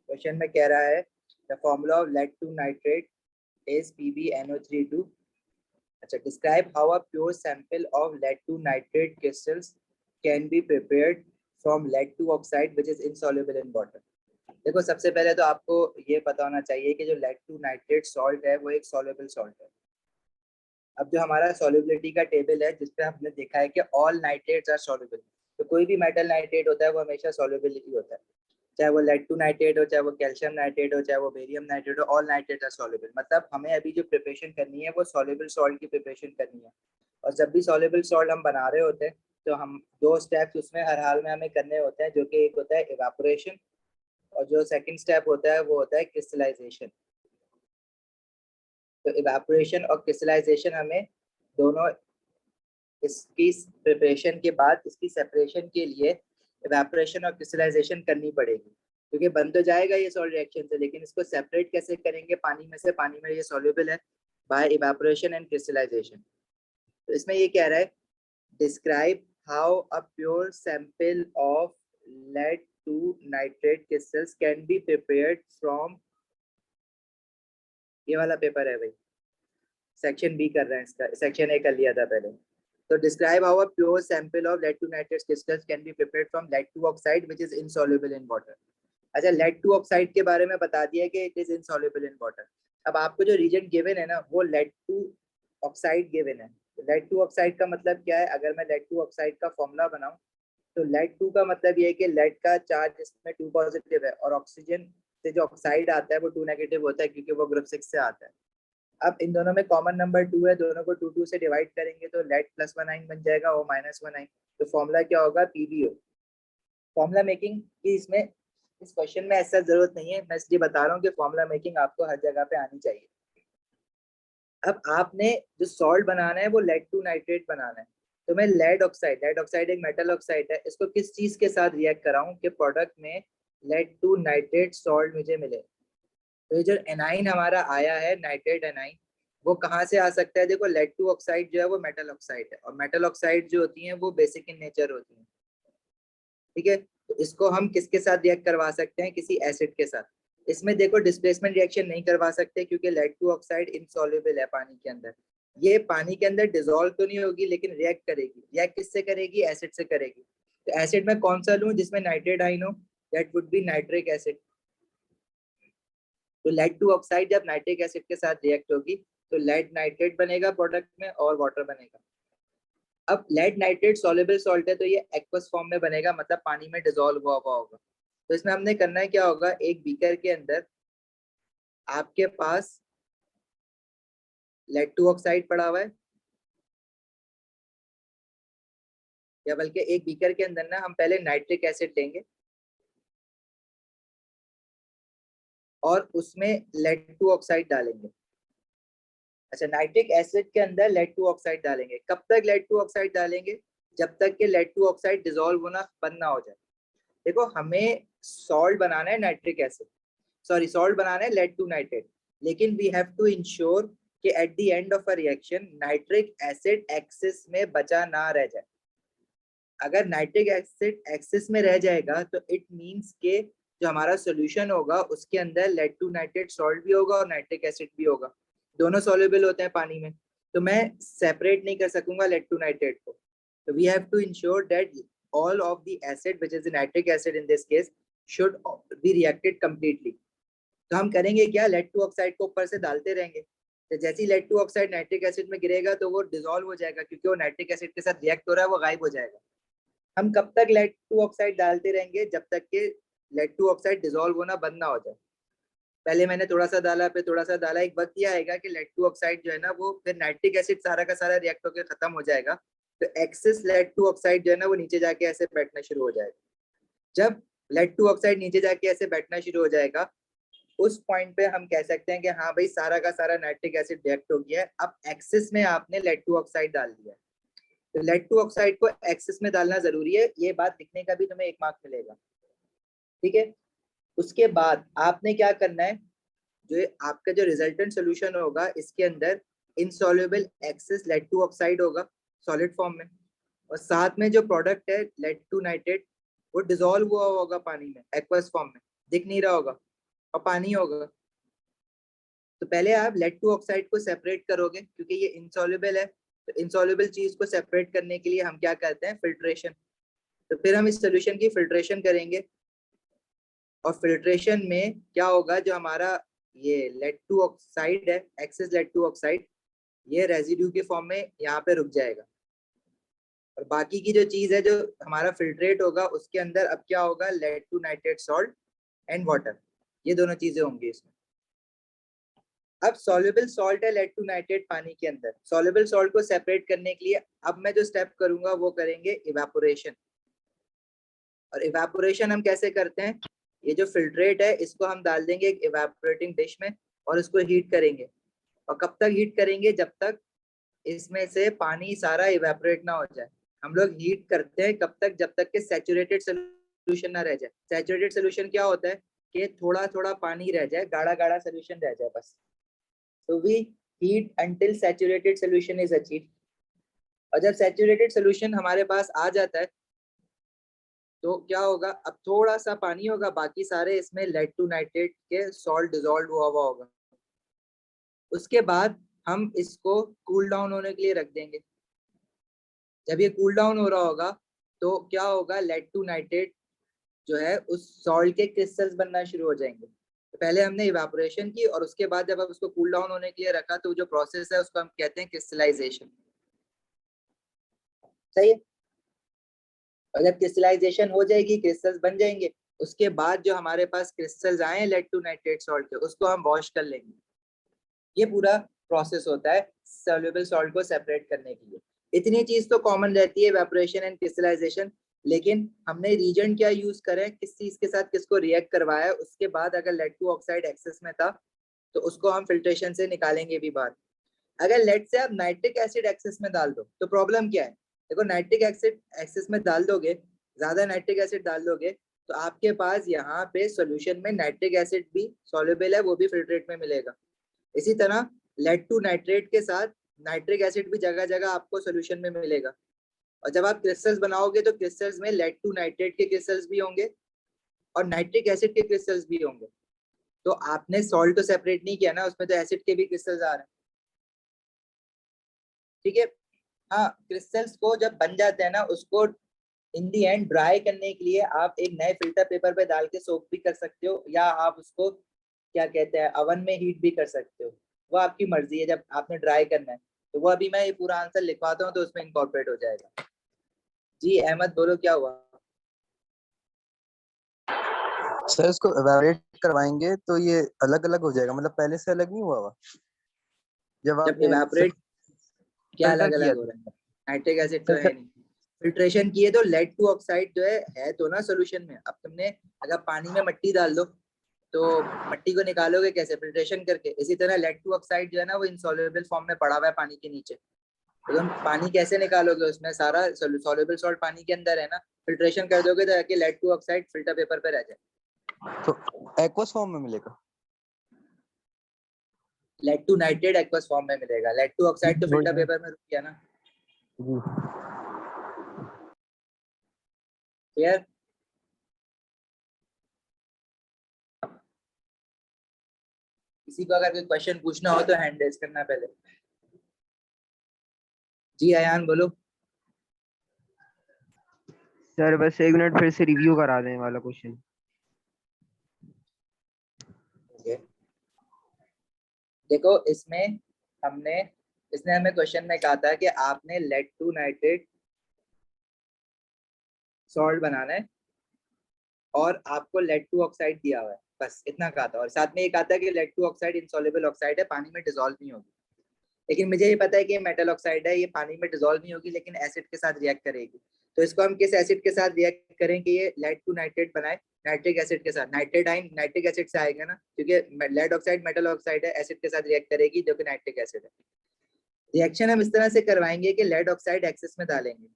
Question में कह रहा है the formula of lead two nitrate is PbNO32। अच्छा, describe how a pure sample of lead two nitrate crystals can be prepared from lead two oxide which is insoluble in water. देखो, सबसे पहले तो आपको ये पता होना चाहिए कि जो लेड टू नाइट्रेट सॉल्ट है वो एक सॉल्युबल सॉल्ट है। अब जो हमारा सॉल्युबिलिटी का टेबल है जिसपे हमने देखा है कि ऑल नाइट्रेट्स आर सॉल्युबल, तो कोई भी मेटल नाइट्रेट होता है वो हमेशा सॉल्युबिलिटी होता है, चाहे वो लेड टू नाइट्रेट हो, चाहे वो कैल्शियम नाइट्रेट हो, चाहे वो बेरियम नाइट्रेट हो, ऑल नाइट्रेट आर सॉल्युबल। मतलब हमें अभी जो प्रिपरेशन करनी है वो सॉल्युबल सॉल्ट की प्रिपरेशन करनी है। और जब भी सॉल्युबल सॉल्ट हम बना रहे होते हैं तो हम दो स्टेप्स उसमें हर हाल में हमें करने होते हैं, जो कि एक होता है इवापोरेशन और जो सेकंड स्टेप होता है वो होता है क्रिस्टलाइजेशन। तो इवापोरेशन और क्रिस्टलाइजेशन हमें दोनों इसकी प्रिपरेशन के बाद इसकी सेपरेशन के लिए इवेपोरेशन और क्रिस्टलाइजेशन करनी पड़ेगी, क्योंकि बन तो जाएगा ये सॉल्ट रिएक्शन से, लेकिन इसको सेपरेट कैसे करेंगे पानी में से? पानी में ये सॉल्युबल है बाय इवेपोरेशन एंड क्रिस्टलाइजेशन। तो इसमें ये कह रहा है describe how a pure sample of lead two nitrate crystals can be prepared from, ये वाला पेपर है भाई, सेक्शन बी कर रहे हैं इसका, सेक्शन ए कर लिया था पहले। तो describe how a pure sample of lead two nitrate crystals can be prepared from lead two oxide which is insoluble in water. अच्छा, लेड टू ऑक्साइड के बारे में बता दिया कि it is insoluble in water. अब आपको जो रीजन गिवन है ना वो लेड टू ऑक्साइड गिवन है। लेड टू ऑक्साइड का मतलब क्या है? अगर मैं लेड टू ऑक्साइड का फॉर्मूला बनाऊं तो लेड टू का मतलब ये है कि लेड का चार्ज इसमें 2 पॉजिटिव है और ऑक्सीजन से जो ऑक्साइड आता है वो 2 नेगेटिव होता है क्योंकि वो ग्रुप 6 से आता है। अब इन दोनों में कॉमन नंबर 2 है, दोनों को 2 2 से डिवाइड करेंगे तो लेड प्लस वन आइन बन जाएगा और माइनस वन आइन। तो फॉर्मूला क्या होगा? PbO। फॉर्मूला मेकिंग की इसमें इस क्वेश्चन में ऐसा जरूरत नहीं है, मैं इसलिए बता रहा हूँ कि फॉर्मूला मेकिंग आपको हर जगह पे आनी चाहिए। अब आपने जो सॉल्ट बनाना है वो लेड टू नाइट्रेट बनाना है, तो मैं लेड ऑक्साइड एक मेटल ऑक्साइड है, इसको किस चीज के साथ रिएक्ट कराऊं कि प्रोडक्ट में लेड टू नाइट्रेट सॉल्ट मुझे मिले। तो ये जो एनाइन हमारा आया है नाइट्रेट एनाइन, वो कहाँ से आ सकता है? देखो, लेड टू ऑक्साइड जो है वो मेटल ऑक्साइड है और मेटल ऑक्साइड जो होती हैं वो बेसिक इन नेचर होती हैं, ठीक है। तो इसको हम किसके साथ रिएक्ट करवा सकते हैं? किसी एसिड के साथ। इसमें देखो डिस्प्लेसमेंट रिएक्शन नहीं करवा सकते क्योंकि लेड टू ऑक्साइड इनसॉल्युबल है पानी के अंदर। ये पानी के अंदर डिसॉल्व तो नहीं होगी लेकिन रिएक्ट करेगी। रिएक्ट किससे करेगी? एसिड से करेगी। तो एसिड में कौन सा लूं जिसमें नाइट्रेट आइन हो? That would be nitric acid. तो लेड टू ऑक्साइड जब नाइट्रिक एसिड के साथ रिएक्ट होगी तो लेड नाइट्रेट बनेगा प्रोडक्ट में और वाटर बनेगा। अब लेड नाइट्रेट सॉल्युबल सॉल्ट है तो ये एक्वस फॉर्म में बनेगा, मतलब पानी में डिसॉल्व हुआ हुआ होगा। तो इसमें हमने करना है क्या होगा, एक बीकर के अंदर आपके पास लेड टू ऑक्साइड पड़ा हुआ है, या बल्कि एक बीकर के अंदर ना हम पहले नाइट्रिक एसिड लेंगे और उसमें लेड टू ऑक्साइड डालेंगे। अच्छा, नाइट्रिक एसिड के अंदर लेड टू ऑक्साइड डालेंगे। कब तक लेड टू ऑक्साइड डालेंगे? जब तक कि लेड टू ऑक्साइड डिसॉल्व होना बंद ना हो जाए। देखो, हमें सॉल्ट बनाना है नाइट्रिक एसिड, सॉरी सॉल्ट बनाना है लेड टू नाइट्रेट, लेकिन वी हैव टू इंश्योर कि at the end of a reaction nitric acid axis में बचा ना रह जाए। अगर नाइट्रिक एसिड एक्सिस में रह जाएगा तो इट मींस के जो हमारा सॉल्यूशन होगा उसके अंदर लेड टू नाइट्रेट सॉल्ट भी होगा और नाइट्रिक एसिड भी होगा, दोनों सॉल्युबल होते हैं पानी में, तो मैं सेपरेट नहीं कर सकूंगा लेड टू नाइट्रेट को। तो we have to ensure that all of the acid which is the nitric acid in this case should be reacted completely। तो हम करेंगे क्या, लेड टू ऑक्साइड को ऊपर से डालते रहेंगे, तो जैसे ही lead two oxide nitric acid में गिरेगा तो वो डिसॉल्व हो जाएगा क्योंकि वो नाइट्रिक एसिड के साथ रिएक्ट हो रहा है, वो गायब हो जाएगा। हम कब तक लेड टू ऑक्साइड डालते रहेंगे? जब तक के लेड टू ऑक्साइड डिसॉल्व होना बंद ना हो जाए। पहले मैंने थोड़ा सा डाला, फिर थोड़ा सा डाला, एक वक्त यह आएगा कि लेड टू ऑक्साइड जो है ना वो फिर नाइट्रिक एसिड सारा का सारा रिएक्ट होकर खत्म हो जाएगा, तो एक्सेस लेड टू ऑक्साइड जो है ना वो नीचे जाके ऐसे बैठना शुरू हो जाएगा। जब लेड टू ऑक्साइड नीचे जाके ऐसे बैठना शुरू हो जाएगा उस पॉइंट पे हम कह सकते हैं कि हाँ भाई सारा का सारा नाइट्रिक एसिड रिएक्ट हो गया है। अब एक्सेस में आपने लेड टू ऑक्साइड डाल दिया है, तो लेड टू ऑक्साइड को एक्सेस में डालना जरूरी है, ये बात लिखने का भी तुम्हें 1 मार्क मिलेगा, ठीक है। उसके बाद आपने क्या करना है, जो आपका जो रिजल्टेंट सोल्यूशन होगा इसके अंदर insoluble excess lead two oxide होगा सॉलिड फॉर्म में, और साथ में जो प्रोडक्ट है लेड टू नाइट्रेट वो डिसॉल्व हुआ होगा पानी में एक्वस फॉर्म में, दिख नहीं रहा होगा, और पानी होगा। तो पहले आप लेड टू ऑक्साइड को सेपरेट करोगे क्योंकि ये इनसॉल्युबल है, तो इनसॉल्युबल चीज को सेपरेट करने के लिए हम क्या करते हैं, फिल्ट्रेशन। तो फिर हम इस सोल्यूशन की फिल्ट्रेशन करेंगे और फिल्ट्रेशन में क्या होगा, जो हमारा ये लेड टू ऑक्साइड है, एक्सेस लेड टू ऑक्साइड, ये रेजिड्यू के फॉर्म में यहाँ पे रुक जाएगा और बाकी की जो चीज है जो हमारा फिल्ट्रेट होगा उसके अंदर अब क्या होगा, lead two nitrate salt and water, ये दोनों चीजें होंगी इसमें। अब सॉल्युबल सॉल्ट है लेड टू नाइट्रेट पानी के अंदर, सॉल्युबल सॉल्ट को सेपरेट करने के लिए अब मैं जो स्टेप करूंगा वो करेंगे इवेपोरेशन। और इवेपोरेशन हम कैसे करते हैं, ये जो फिल्ट्रेट है इसको हम डाल देंगे एक इवेपोरेटिंग डिश में और इसको हीट करेंगे। और कब तक हीट करेंगे, जब तक इसमें से पानी सारा इवेपोरेट ना हो जाए। हम लोग हीट करते हैं कब तक, जब तक कि सैचुरेटेड सोल्यूशन ना रह जाए। सैचुरेटेड सोल्यूशन क्या होता है कि थोड़ा थोड़ा पानी रह जाए, गाढ़ा गाढ़ा सोल्यूशन रह जाए बस। तो we heat until saturated solution is achieved. और जब सैचुरेटेड सोल्यूशन हमारे पास आ जाता है तो क्या होगा, अब थोड़ा सा पानी होगा, बाकी सारे इसमें लेड टू नाइट्रेट के सॉल्ट डिसॉल्व हुआ होगा। उसके बाद हम इसको कूल डाउन होने के लिए रख देंगे। जब ये कूल डाउन हो रहा होगा तो क्या होगा, लेड टू नाइट्रेट जो है उस सॉल्ट के क्रिस्टल्स बनना शुरू हो जाएंगे। तो पहले हमने इवेपोरेशन की और उसके बाद जब हम उसको कूल डाउन होने के लिए रखा तो जो प्रोसेस है उसको हम कहते हैं क्रिस्टलाइजेशन। सही है। और जब क्रिस्टलाइजेशन हो जाएगी, क्रिस्टल्स बन जाएंगे, उसके बाद जो हमारे पास क्रिस्टल्स आए लेड टू नाइट्रेट सॉल्ट के, उसको हम वॉश कर लेंगे। ये पूरा प्रोसेस होता है सॉल्युबल सॉल्ट को सेपरेट करने के लिए। इतनी चीज तो कॉमन रहती है, इवेपोरेशन एंड क्रिस्टलाइजेशन। लेकिन हमने रीजन क्या यूज करें, किस चीज के साथ किसको रिएक्ट करवाया, उसके बाद अगर लेड टू ऑक्साइड एक्सेस में था तो उसको हम फिल्ट्रेशन से निकालेंगे भी बाहर। अगर लेड से आप नाइट्रिक एसिड एक्सेस में डाल दो तो प्रॉब्लम क्या है, देखो नाइट्रिक एसिड एक्सेस में डाल दोगे, ज्यादा नाइट्रिक एसिड डाल दोगे तो आपके पास यहाँ पे सॉल्यूशन में नाइट्रिक एसिड भी सॉल्युबल है, वो भी फिल्ट्रेट में मिलेगा। इसी तरह लेड टू नाइट्रेट के साथ नाइट्रिक एसिड भी जगह जगह आपको सॉल्यूशन में मिलेगा। और जब आप क्रिस्टल्स बनाओगे तो क्रिस्टल्स में लेड टू नाइट्रेट के क्रिस्टल्स भी होंगे और नाइट्रिक एसिड के क्रिस्टल्स भी होंगे। तो आपने सॉल्ट तो सेपरेट नहीं किया ना, उसमें तो एसिड के भी क्रिस्टल्स आ रहे हैं। ठीक है। हाँ, क्रिस्टल्स को जब बन जाते हैं ना, उसको इन दी एंड ड्राई करने के लिए आप एक नए फिल्टर पेपर पे डाल के सोक भी कर सकते हो, या आप उसको क्या कहते हैं अवन में हीट भी कर सकते हो, वो आपकी मर्जी है जब आपने ड्राई करना है। तो वो अभी मैं ये पूरा आंसर लिखवाता हूँ तो उसमें इनकॉर्पोरेट हो जाएगा। जी अहमद बोलो क्या हुआ। सर इसको इवेपोरेट करवाएंगे तो ये अलग अलग हो जाएगा, मतलब पहले से अलग नहीं हुआ हुआ जब जब आपने इवेपोरेट क्या फिल्टर अलग किया अलग हो था? रहा है, नाइट्रिक एसिड तो सर है नहीं। फिल्ट्रेशन किए तो लेड टू ऑक्साइड जो है तो ना सोल्यूशन में। अब तुमने अगर पानी में मट्टी डाल दो तो मट्टी को निकालोगे कैसे, फिल्ट्रेशन करके। इसी तरह लेड टू ऑक्साइड जो है ना वो इनसॉल्युबल फॉर्म में पड़ा हुआ है पानी के नीचे, तो तुम पानी कैसे निकालोगे, उसमें सारा सॉल्युबल सॉल्ट पानी के अंदर है ना, फिल्ट्रेशन कर दोगे तो जाके lead two oxide filter paper पे रह जाए। तो एक्वस फॉर्म में मिलेगा? Lead two nitrate aqueous form में मिलेगा, लेड टू ऑक्साइड तो फिल्टर पेपर में रुक गया ना। जी क्लियर। किसी को अगर कोई क्वेश्चन पूछना हो तो हैंड रेज करना पहले। जी अयान बोलो। सर बस 1 मिनट फिर से रिव्यू करा दें वाला क्वेश्चन। देखो इसमें हमने इसने हमें क्वेश्चन में कहा था कि आपने लेड टू नाइट्रेट सॉल्ट बनाना है और आपको लेड टू ऑक्साइड दिया हुआ है, बस इतना कहा था। और साथ में ये कहा था कि lead two oxide insoluble oxide है, पानी में डिसॉल्व नहीं होगी। लेकिन मुझे ये पता है कि ये मेटल ऑक्साइड है, ये पानी में डिसॉल्व नहीं होगी लेकिन एसिड के साथ रिएक्ट करेगी। तो इसको हम किस एसिड के साथ रिएक्ट करें कि ये लेड टू नाइट्रेट बनाए, नाइट्रिक एसिड के साथ। नाइट्रेट आइन नाइट्रिक एसिड से आएगा ना, क्योंकि लेड ऑक्साइड मेटल ऑक्साइड है, एसिड के साथ रिएक्ट करेगी जो कि नाइट्रिक एसिड है। रिएक्शन हम इस तरह से करवाएंगे कि लेड ऑक्साइड एक्सेस में डालेंगे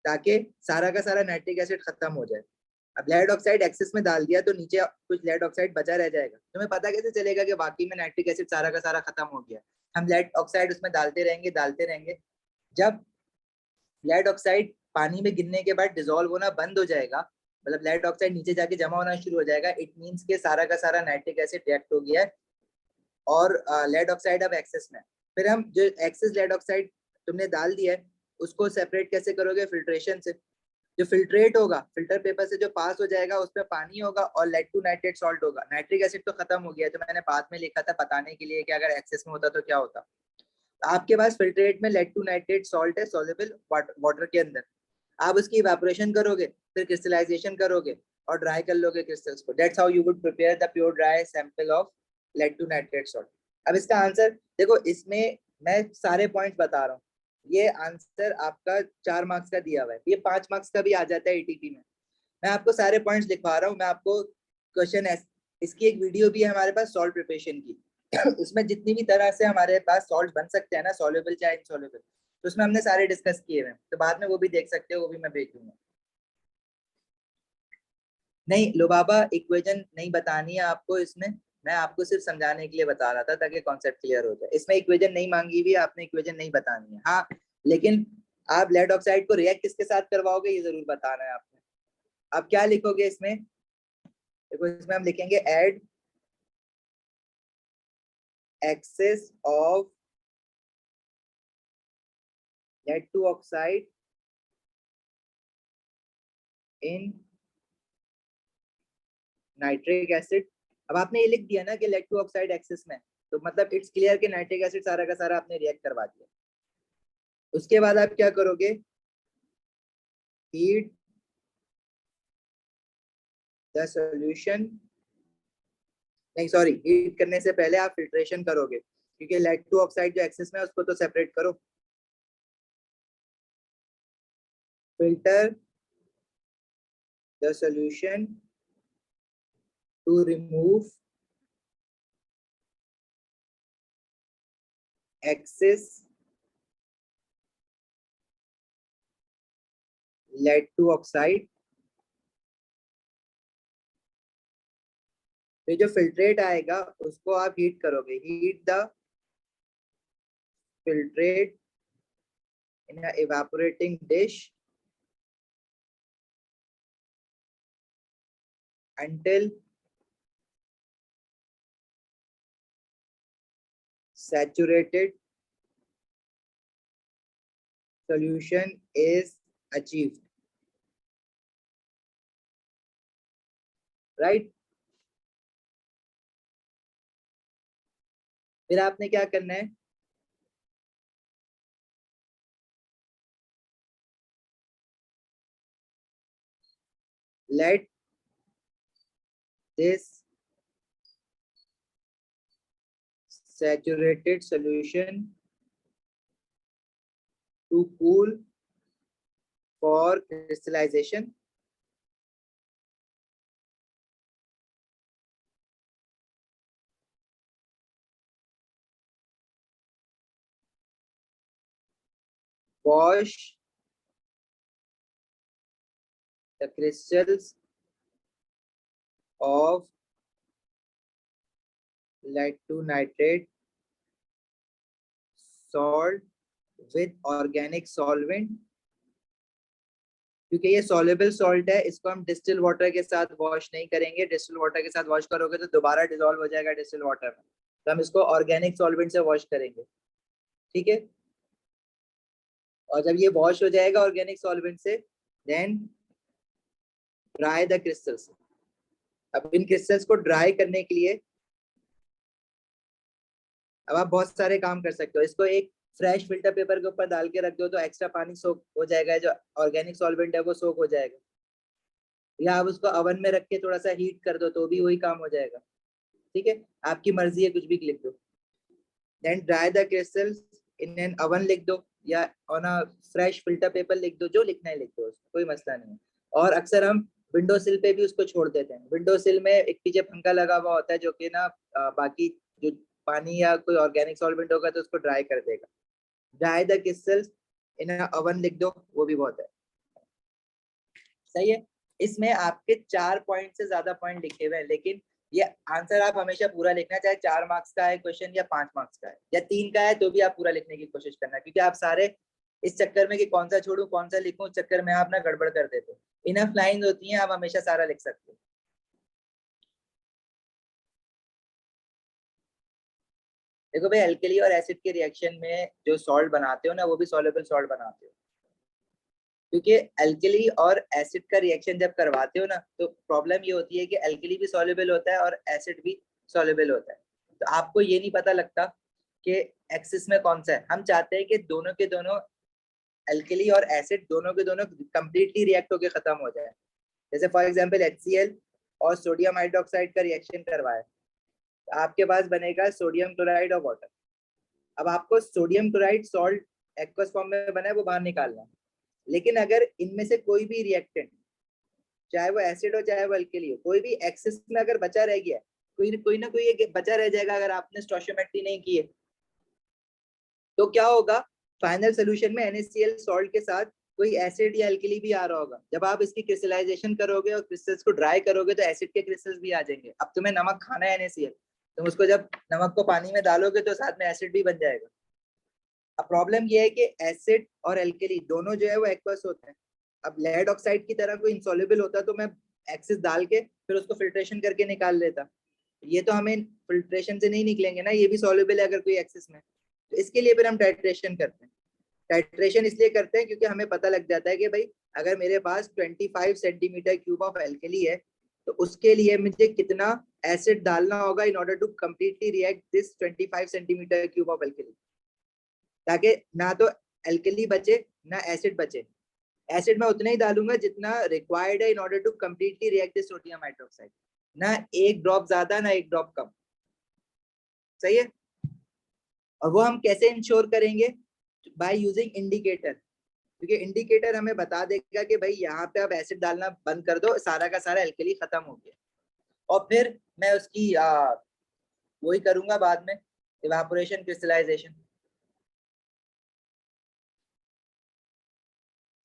ताकि सारा का सारा नाइट्रिक एसिड खत्म हो जाए। अब लेड ऑक्साइड एक्सेस में डाल दिया तो नीचे कुछ लेड ऑक्साइड बचा रह जाएगा, तुम्हें पता कैसे चलेगा कि वाकई में नाइट्रिक एसिड सारा का सारा खत्म हो गया। हम लेड ऑक्साइड उसमें डालते रहेंगे डालते रहेंगे, जब लेड ऑक्साइड पानी में गिरने के बाद डिसॉल्व होना बंद हो जाएगा मतलब लेड ऑक्साइड नीचे जाके जमा होना शुरू हो जाएगा, इट मींस के सारा का सारा नाइट्रिक एसिड रिएक्ट हो गया है और लेड ऑक्साइड अब एक्सेस में। फिर हम जो एक्सेस लेड ऑक्साइड तुमने डाल दिया है उसको सेपरेट कैसे करोगे? फिल्ट्रेशन से। जो फिल्ट्रेट होगा, फिल्टर पेपर से जो पास हो जाएगा उसमें पानी होगा और लेड टू नाइट्रेट सॉल्ट होगा। नाइट्रिक एसिड तो खत्म हो गया है, तो मैंने बाद में लिखा था बताने के लिए कि अगर एक्सेस में होता तो क्या होता। तो आपके पास फिल्ट्रेट में लेड टू नाइट्रेट सॉल्ट है सॉल्युबल वाटर के अंदर, आप उसकी इवेपोरेशन करोगे, फिर क्रिस्टलाइजेशन करोगे और ड्राई कर लोगे क्रिस्टल्स को। That's how you would prepare the pure dry sample of lead two nitrate salt. अब इसका आंसर देखो, इसमें मैं सारे पॉइंट्स बता रहा हूँ, ये आंसर आपका 4 मार्क्स का दिया हुआ है, ये 5 मार्क्स का भी आ जाता है एटीपी में। मैं आपको सारे पॉइंट्स लिखवा रहा हूँ, मैं आपको क्वेश्चन इसकी एक वीडियो भी है हमारे पास सॉल्ट प्रिपरेशन की उसमें जितनी भी तरह से हमारे पास सॉल्ट बन सकते हैं ना, सॉल्युबल चाहे इनसॉल्युबल, तो उसमें हमने सारे डिस्कस किए हुए हैं, तो बाद में वो भी देख सकते हो, वो भी मैं भेज दूंगा। नहीं लुबाबा, इक्वेशन नहीं बतानी है आपको इसमें, मैं आपको सिर्फ समझाने के लिए बता रहा था ताकि कॉन्सेप्ट क्लियर हो जाए। इसमें इक्वेशन नहीं मांगी हुई, आपने इक्वेशन नहीं बतानी है। हाँ लेकिन आप लेड ऑक्साइड को रिएक्ट किसके साथ करवाओगे ये जरूर बताना है आपने। आप क्या लिखोगे इसमें? देखो इसमें हम लिखेंगे add excess of lead two oxide in nitric acid. अब आपने ये लिख दिया ना कि लेड टू ऑक्साइड एक्सेस में, तो मतलब इट्स क्लियर कि नाइट्रिक एसिड सारा का सारा आपने रिएक्ट करवा दिया। उसके बाद आप क्या करोगे? हीट द सॉल्यूशन, नहीं सॉरी, हीट करने से पहले आप फिल्ट्रेशन करोगे, क्योंकि लेड टू ऑक्साइड जो एक्सेस में है उसको तो सेपरेट करो। Filter the solution to remove excess lead to oxide। तो जो फिल्ट्रेट आएगा उसको आप हीट करोगे, heat the filtrate in a evaporating dish until saturated solution is achieved, right? फिर आपने क्या करना है? Let this saturated solution to cool for crystallization। Wash the crystals of lead to nitrate salt with organic solvent। क्योंकि ये soluble salt है, इसको हम डिस्टिल वाटर के साथ वॉश नहीं करेंगे, डिस्टिल वाटर के साथ वॉश करोगे तो दोबारा डिसॉल्व हो जाएगा डिस्टिल वाटर में, तो हम इसको ऑर्गेनिक सॉल्वेंट से वॉश करेंगे, ठीक है? और जब ये वॉश हो जाएगा ऑर्गेनिक सॉल्वेंट से, देन ड्राई द क्रिस्टल्स। अब इन क्रिस्टल्स को ड्राई करने के लिए अब आप बहुत सारे काम कर सकते हो। इसको एक फ्रेश फिल्टर पेपर के ऊपर डाल के रख दो तो एक्स्ट्रा पानी सोख हो जाएगा, जो ऑर्गेनिक सॉल्वेंट है वो सोख हो जाएगा, या आप उसको ओवन में रख के थोड़ा सा हीट कर दो तो भी वही काम हो जाएगा, ठीक है? आपकी मर्जी है, कुछ भी लिख दो। Then dry the crystals in an oven लिख दो, या on a fresh filter paper लिख दो, जो लिखना है लिख दो, कोई मसला नहीं है। और अक्सर हम विंडो सिल पे भी उसको छोड़ देते हैं, विंडो सिल में एक पीछे पंखा लगा हुआ होता है जो कि ना बाकी जो पानी या कोई ऑर्गेनिक सॉल्वेंट होगा तो उसको ड्राई कर देगा। Dry the crystals in a oven लिख दो, वो भी बहुत है, सही है? इसमें आपके 4 पॉइंट से ज्यादा पॉइंट लिखे हुए हैं, लेकिन ये आंसर आप हमेशा पूरा लिखना, चाहे 4 मार्क्स का है क्वेश्चन या 5 मार्क्स का है या 3 का है, तो भी आप पूरा लिखने की कोशिश करना, क्योंकि आप सारे इस चक्कर में कि कौन सा छोड़ू कौन सा लिखूं चक्कर में आप ना गड़बड़ कर देते हो। इनफ लाइंस होती हैं, आप हमेशा सारा लिख सकते हो। देखो भाई, एल्कली और एसिड के रिएक्शन में जो सॉल्ट बनाते हो ना, वो भी सॉल्युबल सॉल्ट बनाते हो, क्योंकि एल्कली और एसिड का रिएक्शन जब करवाते हो ना, तो प्रॉब्लम ये होती है कि एल्कली भी सॉल्युबल होता है और एसिड भी सॉल्युबल होता है। तो आपको ये नहीं पता लगता कि एक्सिस में कौन सा है। हम चाहते हैं कि दोनों के दोनों, एल्कली और एसिड दोनों के दोनों कंप्लीटली रिएक्ट होकर खत्म हो जाए। जैसे फॉर एग्जांपल HCl और सोडियम हाइड्रोक्साइड का रिएक्शन करवाए, तो आपके पास बनेगा सोडियम क्लोराइड और वाटर। अब आपको sodium chloride salt aqueous form में बना है, वो बाहर निकालना है। लेकिन अगर इनमें से कोई भी रिएक्टेंट, चाहे वो एसिड हो चाहे वो एल्कली हो, कोई भी एक्सेस में अगर बचा रह गया, कोई ना कोई एक बचा रह जाएगा अगर आपने स्टोइचियोमेट्री नहीं की है, तो क्या होगा, फाइनल सोल्यूशन में NaCl सॉल्ट के साथ कोई एसिड या एल्कली भी आ रहा होगा। जब आप इसकी क्रिस्टलाइजेशन करोगे और क्रिस्टल्स को ड्राई करोगे तो एसिड के क्रिस्टल्स भी आ जाएंगे। अब तुम्हें नमक खाना है NaCl, तुम उसको जब नमक को पानी में डालोगे तो साथ में एसिड भी बन जाएगा। अब प्रॉब्लम ये है कि एसिड और एल्कली दोनों जो है वो एक्वस होते हैं। अब लेड ऑक्साइड की तरह कोई इंसॉल्युबल होता तो मैं एक्सिस डाल के फिर उसको फिल्ट्रेशन करके निकाल लेता। ये तो हमें फिल्ट्रेशन से नहीं निकलेंगे ना, ये भी सॉल्युबल है अगर कोई एक्सिस में। तो इसके लिए फिर हम टाइट्रेशन करते हैं। टाइट्रेशन इसलिए करते हैं क्योंकि हमें पता लग जाता है कि भाई अगर मेरे पास 25 सेंटीमीटर क्यूब ऑफ एल्कली है, तो उसके लिए मुझे कितना एसिड डालना होगा in order to completely react this 25 centimetre cube of alkali, ताकि ना तो एल्कली बचे ना एसिड बचे। एसिड में उतना ही डालूंगा जितना रिक्वायर्ड है in order to completely react this sodium hydroxide, ना एक ड्रॉप ज्यादा ना एक ड्रॉप कम। सही है। और वो हम कैसे इंश्योर करेंगे, बाय यूजिंग इंडिकेटर, क्योंकि इंडिकेटर हमें बता देगा कि भाई यहाँ पे अब एसिड डालना बंद कर दो, सारा का सारा एल्कली खत्म हो गया। और फिर मैं उसकी वही करूंगा बाद में, इवापोरेशन क्रिस्टलाइजेशन।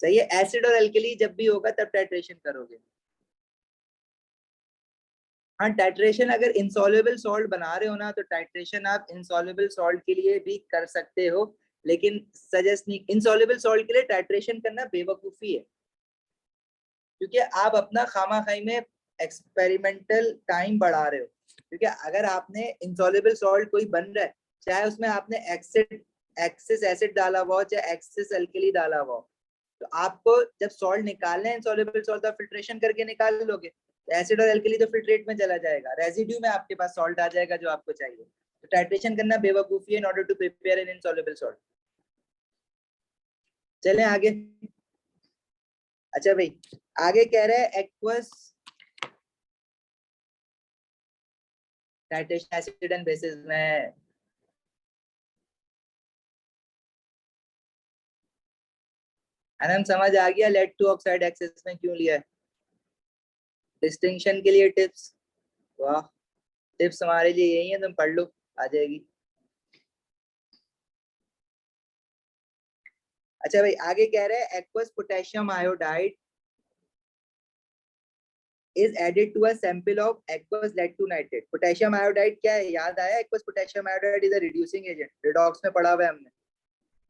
सही है। एसिड और एल्कली जब भी होगा तब टाइट्रेशन करोगे। हाँ, टाइट्रेशन अगर इंसॉल्युबल सॉल्ट बना रहे हो ना, तो टाइट्रेशन आप इंसॉल्युबल सॉल्ट के लिए भी कर सकते हो, लेकिन सजेस्ट नहीं। इंसॉल्युबल सॉल्ट के लिए टाइट्रेशन करना बेवकूफी है, क्योंकि आप अपना खामाखाई में एक्सपेरिमेंटल टाइम बढ़ा रहे हो। क्योंकि अगर आपने इंसॉल्युबल सॉल्ट कोई बन रहा है, चाहे उसमें आपने एक्सेस एसिड डाला हुआ हो चाहे एक्सेस एल्कली डाला हुआ हो, तो आपको जब सॉल्ट निकालना है इंसॉल्युबल सॉल्ट, तो फिल्ट्रेशन करके निकाल लोगे, तो एसिड और एल्कली तो फिल्ट्रेट में चला जाएगा, रेजिड्यू में आपके पास सॉल्ट आ जाएगा जो आपको चाहिए। तो टाइट्रेशन करना बेवकूफी है in order to prepare an insoluble salt. चलें आगे। अच्छा भाई, आगे कह रहे हैं aqueous titration acid and basis में। अनम समझ आ गया लेड टू ऑक्साइड एक्सेस में क्यों लिया है? डिस्टिंक्शन के लिए टिप्स। वाह, टिप्स हमारे लिए यही है, तुम पढ़ लो, आ जाएगी। अच्छा भाई, आगे कह रहे हैं aqueous potassium iodide is added to a sample of aqueous lead to nitrate। Potassium iodide क्या है, याद आया? Aqueous potassium iodide is a reducing agent, redox में पढ़ा हुआ है हमने।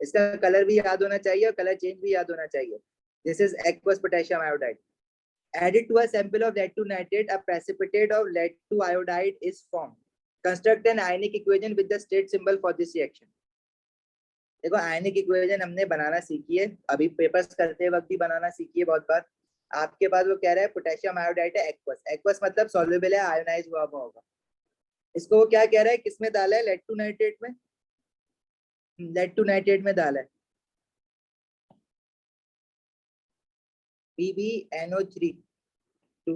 इसका कलर भी याद होना चाहिए और कलर चेंज भी याद होना चाहिए। This is aqueous potassium iodide added to a sample of lead to nitrate, a precipitate of lead to iodide is formed। Construct an ionic equation with the state symbol for this reaction। देखो, आयनिक equation हमने बनाना सीखी है, अभी papers करते वक्त भी बनाना सीखी है बहुत बार। आपके पास वो कह रहा है पोटेशियम आयोडाइड है एक्वस, एक्वस मतलब सॉल्युबल है, आयोनाइज हुआ होगा। इसको वो क्या कह रहा है, किसमें डाला है? लेड टू नाइट्रेट में, लेड टू नाइट्रेट में डाला है PbNO3 2।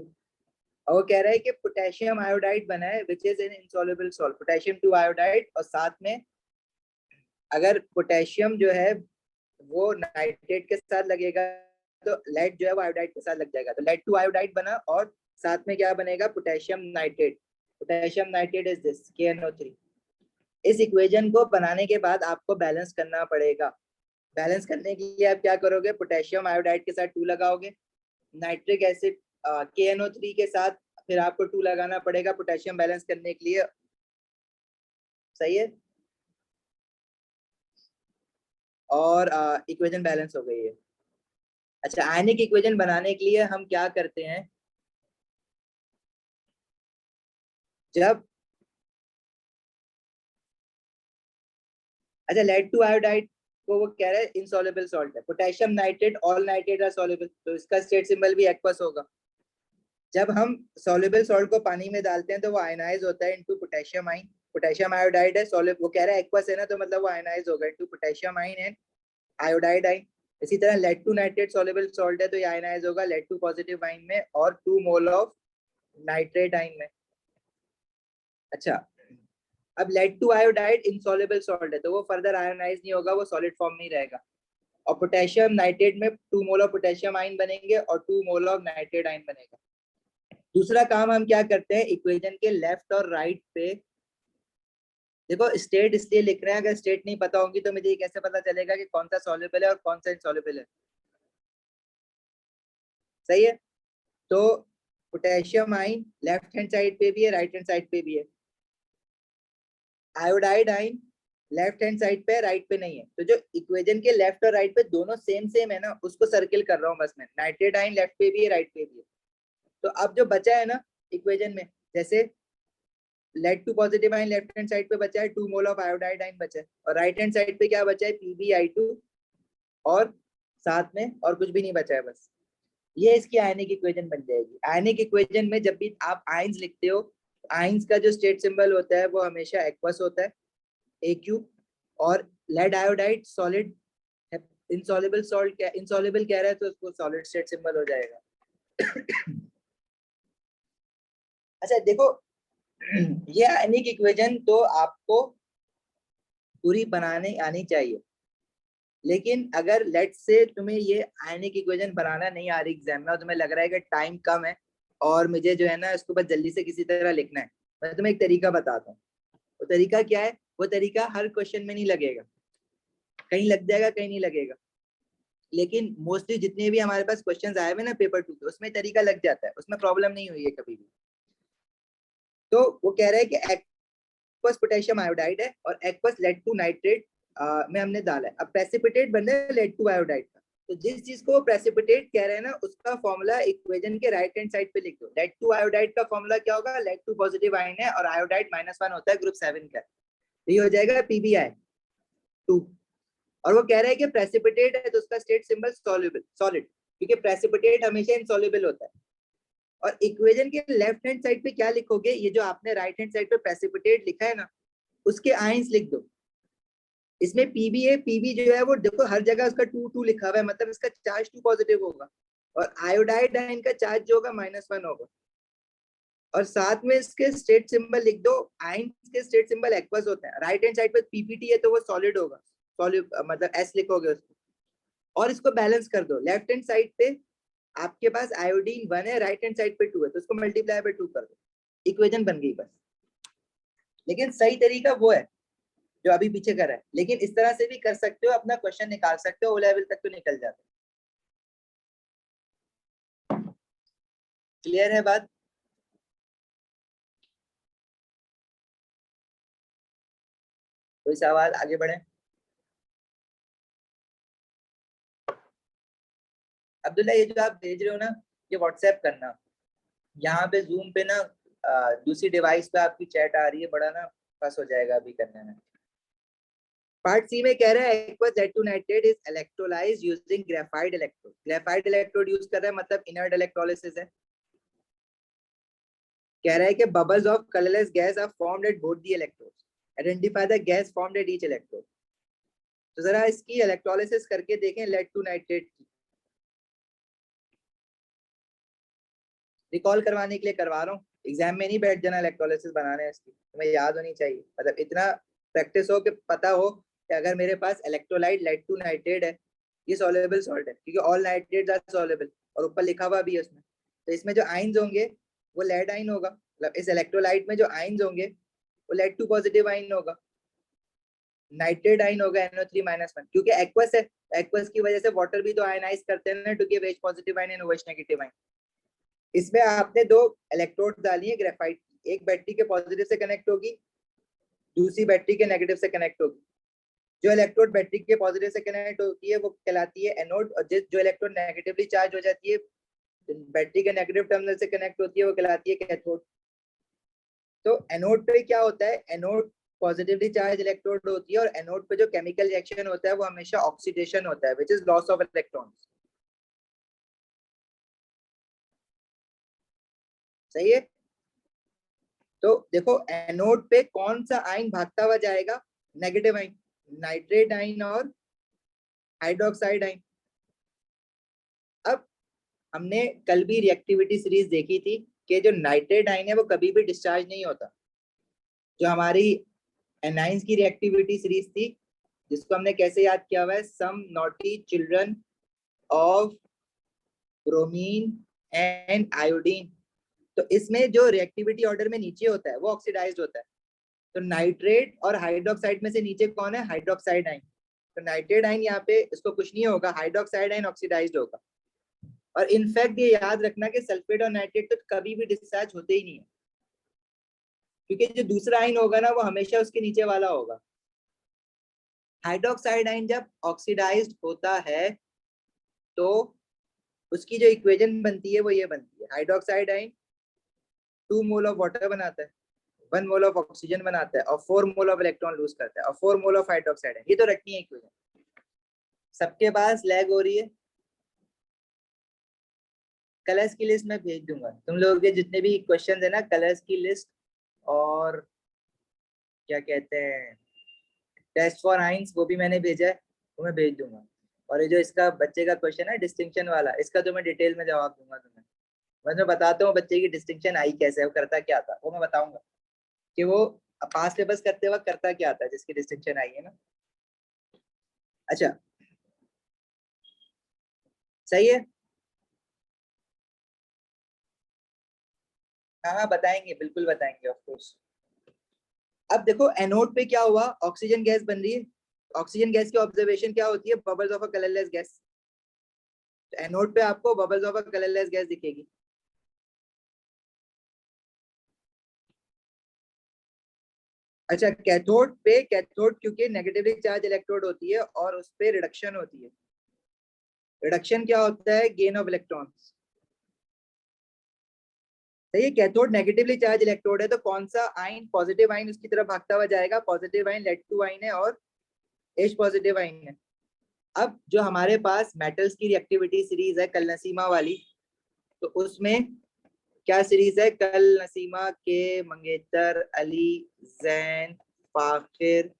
और वो कह रहा है कि पोटेशियम आयोडाइड बना है which is an insoluble salt, potassium two iodide, और साथ में अगर पोटेशियम जो है वो नाइट्रेट के साथ लगेगा तो लेड जो है वो आयोडाइड के साथ लग जाएगा, तो लेड टू आयोडाइड बना, और साथ में क्या बनेगा? Potassium nitrate. Potassium nitrate is this KNO3। इस इक्वेशन को बनाने के बाद आपको बैलेंस करना पड़ेगा। बैलेंस करने के लिए आप क्या करोगे? पोटेशियम आयोडाइड के साथ 2 लगाओगे, नाइट्रिक एसिड KNO3 के साथ फिर आपको 2 लगाना पड़ेगा पोटेशियम बैलेंस करने के लिए। सही है। और इक्वेशन बैलेंस हो गई है। अच्छा, आयनिक इक्वेशन बनाने के लिए हम क्या करते हैं, जब अच्छा लेड टू आयोडाइड को वो कह रहे हैं इनसॉल्युबल सॉल्ट है, potassium nitrate, all nitrate are soluble, तो इसका स्टेट सिंबल भी एक्वस होगा। जब हम सॉल्युबल सॉल्ट को पानी में डालते हैं तो वो आयनाइज होता है इनटू पोटेशियम आइन, पोटेशियम आयोडाइड है, सॉल्युबल वो कह रहा है एक्वस है ना, तो मतलब वो आयनाइज होगा into potassium ion and iodide ion. इसी तरह lead two nitrate soluble salt है तो ये आयनाइज होगा लेड टू पॉजिटिव आइन में और 2 मोल ऑफ नाइट्रेट आइन में। अच्छा, अब lead two iodide insoluble salt है तो वो फर्दर आयोनाइज नहीं होगा, वो सॉलिड फॉर्म में ही रहेगा। और पोटेशियम नाइट्रेट में 2 मोल ऑफ पोटेशियम आइन बनेंगे और 2 मोल ऑफ नाइट्रेट आइन बनेगा। दूसरा काम हम क्या करते हैं, इक्वेशन के लेफ्ट और राइट पे देखो स्टेट इसलिए लिख रहे हैं, अगर स्टेट नहीं पता होगी तो मुझे कैसे पता चलेगा कि कौन सा सॉल्युबल है और कौन सा इनसॉल्युबल है। सही है, तो पोटेशियम आइन लेफ्ट हैंड साइड पे भी है, राइट हैंड साइड पे भी है। आयोडाइड आइन लेफ्ट हैंड साइड पे, राइट पे नहीं है। तो जो इक्वेशन के लेफ्ट और राइट पे दोनों सेम सेम है ना, उसको सर्किल कर रहा हूँ बस मैं। नाइट्रेट आइन लेफ्ट पे भी है, राइट पे भी है। तो अब जो बचा है ना इक्वेशन में, जैसे lead two positive ion left hand side पे बचा है, 2 मोल ऑफ आयोडाइड आइन बचा है, और राइट हैंड साइड पे क्या बचा है, PbI2 और साथ में और कुछ भी नहीं बचा है बस। ये इसकी आयनिक इक्वेशन बन जाएगी। आयनिक इक्वेशन में जब भी आप आइंस लिखते हो, आइंस का जो स्टेट सिंबल होता है वो हमेशा एक्वस होता है, AQ। और lead iodide solid, insoluble salt क्या, इनसॉल्युबल कह रहा है तो उसको सॉलिड स्टेट सिंबल हो जाएगा। अच्छा देखो, ये आयनिक इक्वेशन तो आपको पूरी बनाने आनी चाहिए, लेकिन अगर लेट से तुम्हें ये आयनिक इक्वेशन बनाना नहीं आ रही एग्जाम में और तुम्हें लग रहा है कि टाइम कम है और मुझे जो है ना इसको बस जल्दी से किसी तरह लिखना है, मैं तुम्हें एक तरीका बताता हूँ। वो तरीका क्या है, वो तरीका हर क्वेश्चन में नहीं लगेगा, कहीं लग जाएगा कहीं नहीं लगेगा, लेकिन मोस्टली जितने भी हमारे पास क्वेश्चंस आए हुए ना पेपर 2 के, उसमें तरीका लग जाता है, उसमें प्रॉब्लम नहीं हुई है कभी भी। तो वो कह रहा है कि एक्वस पोटेशियम आयोडाइड है और एक्वस लेड टू नाइट्रेट में हमने डाला है। अब प्रेसिपिटेट बन रहा है लेड टू आयोडाइड का, तो जिस चीज को वो प्रेसिपिटेट कह रहे हैं ना उसका फॉर्मूला इक्वेशन के राइट हैंड साइड पे लिख दो। लेड टू आयोडाइड का फॉर्मूला क्या होगा, लेड टू पॉजिटिव आयन है और आयोडाइड -1 होता है ग्रुप 7 का, ये हो जाएगा PbI2। और वो कह रहा है कि प्रेसिपिटेट है तो उसका स्टेट सिंबल सॉल्युबल, सॉलिड, क्योंकि प्रेसिपिटेट हमेशा इनसॉल्युबल होता है। और इक्वेशन के लेफ्ट हैंड साइड पे क्या लिखोगे, ये जो आपने राइट हैंड साइड पे प्रेसिपिटेट लिखा है ना उसके आयंस लिख दो। इसमें पीबी है, पीबी जो है वो देखो हर जगह उसका 2 लिखा हुआ है, मतलब इसका चार्ज 2 पॉजिटिव होगा, और आयोडाइड आयन का चार्ज जो होगा -1 होगा। और साथ में इसके स्टेट सिंबल लिख दो, आयन के स्टेट सिंबल एक्वस होता है, राइट हैंड साइड पे पीपीटी है तो वो सॉलिड होगा, सॉलिड मतलब एस लिखोगे उसको। और इसको बैलेंस कर दो, लेफ्ट हैंड साइड पे आपके पास आयोडीन 1 है, राइट हैंड साइड पे 2 है, तो उसको मल्टीप्लाई बाय 2 कर दो, इक्वेशन बन गई बस। लेकिन सही तरीका वो है जो अभी पीछे कर रहा है, लेकिन इस तरह से भी कर सकते हो, अपना क्वेश्चन निकाल सकते हो, ओ लेवल तक तो निकल जाता है। क्लियर है बात? कोई सवाल, आगे बढ़े। अब्दुल्ला ये जो आप भेज रहे हो ना, ये व्हाट्सएप करना, यहाँ पे जूम पे ना दूसरी डिवाइस पे आपकी चैट आ रही है, बड़ा ना फंस हो जाएगा अभी करने में। पार्ट सी में कह रहा है aqueous Z2 nitrate is electrolysed using graphite electrode. Graphite electrode use कर रहा है, मतलब इनर्ट इलेक्ट्रोलिसिस है। कह रहा है कि bubbles of colourless gas are formed at both the electrodes, identify the gas formed at each electrode. तो जरा इसकी इलेक्ट्रोलिसिस करके देखें लेड टू नाइट्रेट की। रिकॉल करवाने के लिए करवा रहा हूँ, एग्जाम में नहीं बैठ जाना इलेक्ट्रोलिसिस बनाने, इसकी तुम्हें याद होनी चाहिए, मतलब इतना प्रैक्टिस हो कि पता हो कि अगर मेरे पास इलेक्ट्रोलाइट लेड टू नाइट्रेट है, ये सॉल्युबल सॉल्ट है क्योंकि ऑल नाइट्रेट्स आर सॉल्युबल, और ऊपर लिखा हुआ भी है उसमें। तो इसमें जो आइंस होंगे वो लेड आइन होगा, मतलब इस इलेक्ट्रोलाइट में जो आइंस होंगे वो लेड टू पॉजिटिव आइन होगा, नाइट्रेट आइन होगा NO3-1, क्योंकि एक्वस है, एक्वस की वजह से वाटर भी तो आयनाइज करते हैं ना, to give H positive ion and OH negative ion. इसमें आपने 2 इलेक्ट्रोड डाली है ग्रेफाइट की, एक बैटरी के पॉजिटिव से कनेक्ट होगी, दूसरी बैटरी के नेगेटिव से कनेक्ट होगी। जो इलेक्ट्रोड बैटरी के पॉजिटिव से कनेक्ट होती है वो कहलाती है एनोड, और जो इलेक्ट्रोड नेगेटिवली चार्ज हो जाती है बैटरी के नेगेटिव टर्मिनल से कनेक्ट होती है वो कहलाती है कैथोड। तो एनोड पे क्या होता है, एनोड पॉजिटिवली चार्ज इलेक्ट्रोड होती है, और एनोड पे जो केमिकल रिएक्शन होता है वो हमेशा ऑक्सीडेशन होता है, which is loss of electrons. सही है। तो देखो एनोड पे कौन सा आयन भागता हुआ जाएगा, नेगेटिव आयन, नाइट्रेट आयन और हाइड्रोक्साइड आयन। अब हमने कल भी रिएक्टिविटी सीरीज देखी थी कि जो नाइट्रेट आयन है वो कभी भी डिस्चार्ज नहीं होता। जो हमारी एनाइंस की रिएक्टिविटी सीरीज थी जिसको हमने कैसे याद किया हुआ है, some naughty children of bromine and iodine. तो इसमें जो रिएक्टिविटी ऑर्डर में नीचे होता है वो ऑक्सीडाइज्ड होता है। तो नाइट्रेट और हाइड्रोक्साइड में से नीचे कौन है, हाइड्रोक्साइड आयन। तो नाइट्रेट आयन यहाँ पे इसको कुछ नहीं होगा, हाइड्रोक्साइड आयन ऑक्सीडाइज्ड होगा। और इनफैक्ट ये याद रखना कि सल्फेट और नाइट्रेट तो कभी भी डिस्चार्ज होते ही नहीं है, क्योंकि जो दूसरा आयन होगा ना वो हमेशा उसके नीचे वाला होगा। हाइड्रोक्साइड आयन जब ऑक्सीडाइज्ड होता है तो उसकी जो इक्वेशन बनती है वो ये बनती है, hydroxide ion 2 mole of water बनाता है, 1 मोल ऑफ ऑक्सीजन बनाता है और 4 मोल ऑफ इलेक्ट्रॉन लूज करता है और 4 मोल ऑफ हाइड्रोक्साइड आयन। ये तो रखनी है इक्वेशन। सबके पास लैग हो रही है, कलर्स की लिस्ट मैं भेज दूंगा, तुम लोगों के जितने भी क्वेश्चन है ना कलर्स की लिस्ट और क्या कहते हैं टेस्ट फॉर आइंस वो भी मैंने भेजा है, वो मैं भेज दूंगा। और ये जो इसका बच्चे का क्वेश्चन है डिस्टिंक्शन वाला, इसका तो मैं डिटेल में जवाब दूंगा तुम्हें। मैं बताता हूँ बच्चे की डिस्टिंक्शन आई कैसे है, वो करता क्या था वो मैं बताऊंगा कि वो पास पेपर्स करते वक्त करता क्या था जिसकी डिस्टिंक्शन आई है ना। अच्छा सही है। हाँ हाँ बताएंगे, बिल्कुल बताएंगे ऑफ कोर्स। अब देखो एनोड पे क्या हुआ, ऑक्सीजन गैस बन रही है। ऑक्सीजन गैस की ऑब्जर्वेशन क्या होती है, bubbles of a colourless gas. तो एनोड पे आपको bubbles of a colourless gas दिखेगी। अच्छा कैथोड पे, कैथोड क्योंकि नेगेटिवली चार्ज इलेक्ट्रोड होती है और उस पे रिडक्शन होती है। रिडक्शन क्या होता है, गेन ऑफ इलेक्ट्रॉन्स। तो ये कैथोड नेगेटिवली चार्ज इलेक्ट्रोड है, तो कौन सा आयन पॉजिटिव आयन उसकी तरफ भागता हुआ जाएगा, पॉजिटिव आयन लेड-2 आयन है और H पॉजिटिव आयन है। अब जो हमारे पास मेटल्स की रिएक्टिविटी सीरीज है कल नसीमा वाली, तो उसमें क्या सीरीज है, कल नसीमा के मंगेतर अली जैन फाखिर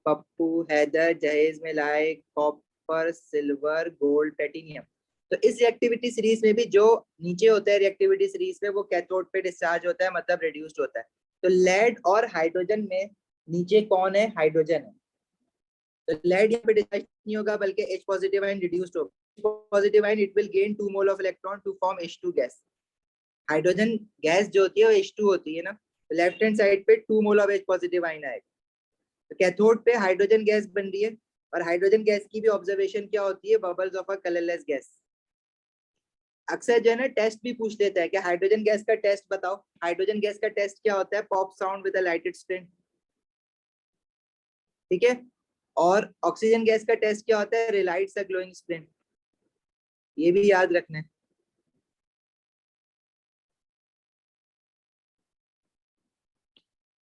पप्पू हैदर जहेज में लाए कॉपर सिल्वर गोल्ड प्लेटिनियम। तो इस रिएक्टिविटी सीरीज में भी जो नीचे होता है रिएक्टिविटी सीरीज में वो कैथोड पे डिस्चार्ज होता है, मतलब रिड्यूस्ड होता है। तो लेड और हाइड्रोजन में नीचे कौन है, हाइड्रोजन है। तो लेड यहाँ पे डिस्चार्ज नहीं होगा बल्कि H पॉजिटिव आयन रिड्यूस्ड होगा। Positive ion it will gain 2 mole of electron to form H2 gas. Hydrogen gas जो होती है वो H2 होती है ना, तो लेफ्ट हैंड साइड पे 2 mole of H positive ion आएगा। तो कैथोड पे हाइड्रोजन गैस बन रही है, और हाइड्रोजन गैस की भी ऑब्जर्वेशन क्या होती है, bubbles of a colourless gas. अक्सर जो है ना टेस्ट भी पूछ लेता है कि हाइड्रोजन गैस का टेस्ट बताओ। हाइड्रोजन गैस का टेस्ट क्या होता है, pop sound with a lighted screen, ठीक है। और ऑक्सीजन गैस का टेस्ट क्या होता है, रिलाइट्स अ ग्लोइंग स्क्रीन। ये भी याद रखना है।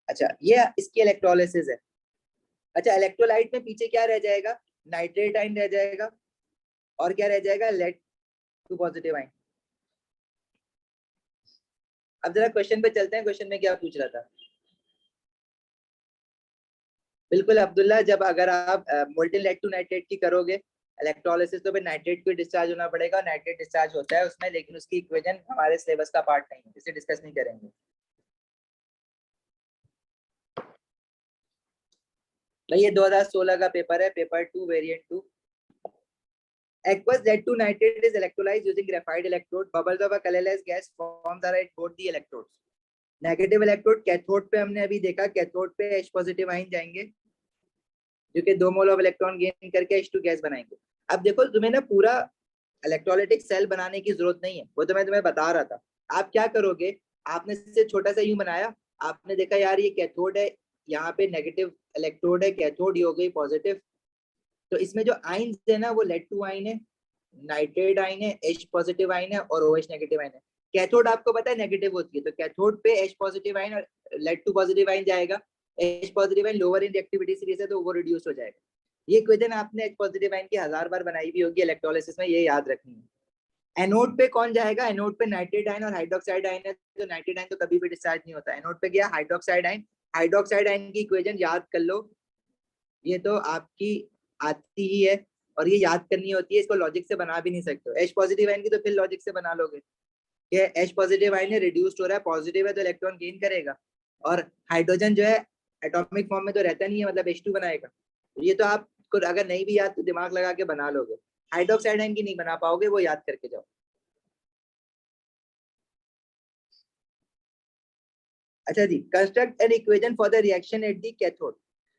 अच्छा ये इसकी इलेक्ट्रोलिसिस है। अच्छा इलेक्ट्रोलाइट में पीछे क्या रह जाएगा, नाइट्रेट आयन रह जाएगा और क्या रह जाएगा, लेड-2 पॉजिटिव आयन। अब जरा क्वेश्चन पे चलते हैं, क्वेश्चन में क्या पूछ रहा था। बिल्कुल अब्दुल्ला, जब अगर आप मोल्टेन लेड टू नाइट्रेट की करोगे इलेक्ट्रोलिसिस तो फिर नाइट्रेट को डिस्चार्ज होना पड़ेगा, नाइट्रेट डिस्चार्ज होता है उसमें, लेकिन उसकी इक्वेशन हमारे सिलेबस का पार्ट नहीं है, इसे डिस्कस नहीं करेंगे। भाई ये 2016 का पेपर है, paper 2 variant 2। Aqueous lead-2 nitrate is electrolyzed using graphite electrode. Bubbles of a colorless gas forms are at both the electrodes. Negative electrode cathode पे हमने अभी देखा, कैथोड पे H पॉजिटिव आयन जाएंगे जो कि 2 मोल ऑफ इलेक्ट्रॉन गेन करके H2 gas बनाएंगे। अब देखो तुम्हें ना पूरा इलेक्ट्रोलाइटिक सेल बनाने की जरूरत नहीं है, वो तो मैं तुम्हें बता रहा था। आप क्या करोगे, आपने इससे छोटा सा यूं बनाया, आपने देखा यार ये कैथोड है, यहाँ पे नेगेटिव इलेक्ट्रोड है, कैथोड, ये हो गई पॉजिटिव। तो इसमें जो आइंस है ना वो लेड टू आइन है, नाइट्रेट आइन है, H पॉजिटिव आइन है और OH नेगेटिव आइन है। कैथोड आपको पता है नेगेटिव होती है, तो कैथोड पे H पॉजिटिव आइन और लेड टू पॉजिटिव आइन जाएगा। H पॉजिटिव आइन लोअर इन रिएक्टिविटी सीरीज है तो वो रिड्यूस हो जाएगा। ये इक्वेशन आपने H पॉजिटिव आइन की 1000 बार बनाई भी होगी इलेक्ट्रोलिसिस में, ये याद रखनी है। एनोड पे कौन जाएगा? एनोड पे नाइट्रेट आइन और हाइड्रोक्साइड आइन है, तो नाइट्रेट आइन तो कभी भी डिस्चार्ज नहीं होता। एनोड पे गया हाइड्रोक्साइड आइन, हाइड्रोक्साइड आइन की इक्वेशन याद कर लो, ये तो आपकी आती ही है और ये याद करनी होती है, इसको लॉजिक से बना भी नहीं सकते। H पॉजिटिव आइन की तो फिर लॉजिक से बना लोगे कि H पॉजिटिव आइन है, रिड्यूस्ड हो रहा है, पॉजिटिव है तो इलेक्ट्रॉन गेन करेगा, और हाइड्रोजन जो है एटॉमिक फॉर्म में तो रहता नहीं है, मतलब H2 बनाएगा। ये तो आपको अगर नहीं भी याद तो दिमाग लगा के बना लोगे। हाइड्रोक्साइड आइन की नहीं बना पाओगे, वो याद करके जाओ। अच्छा जी, construct an equation for the reaction at the cathode.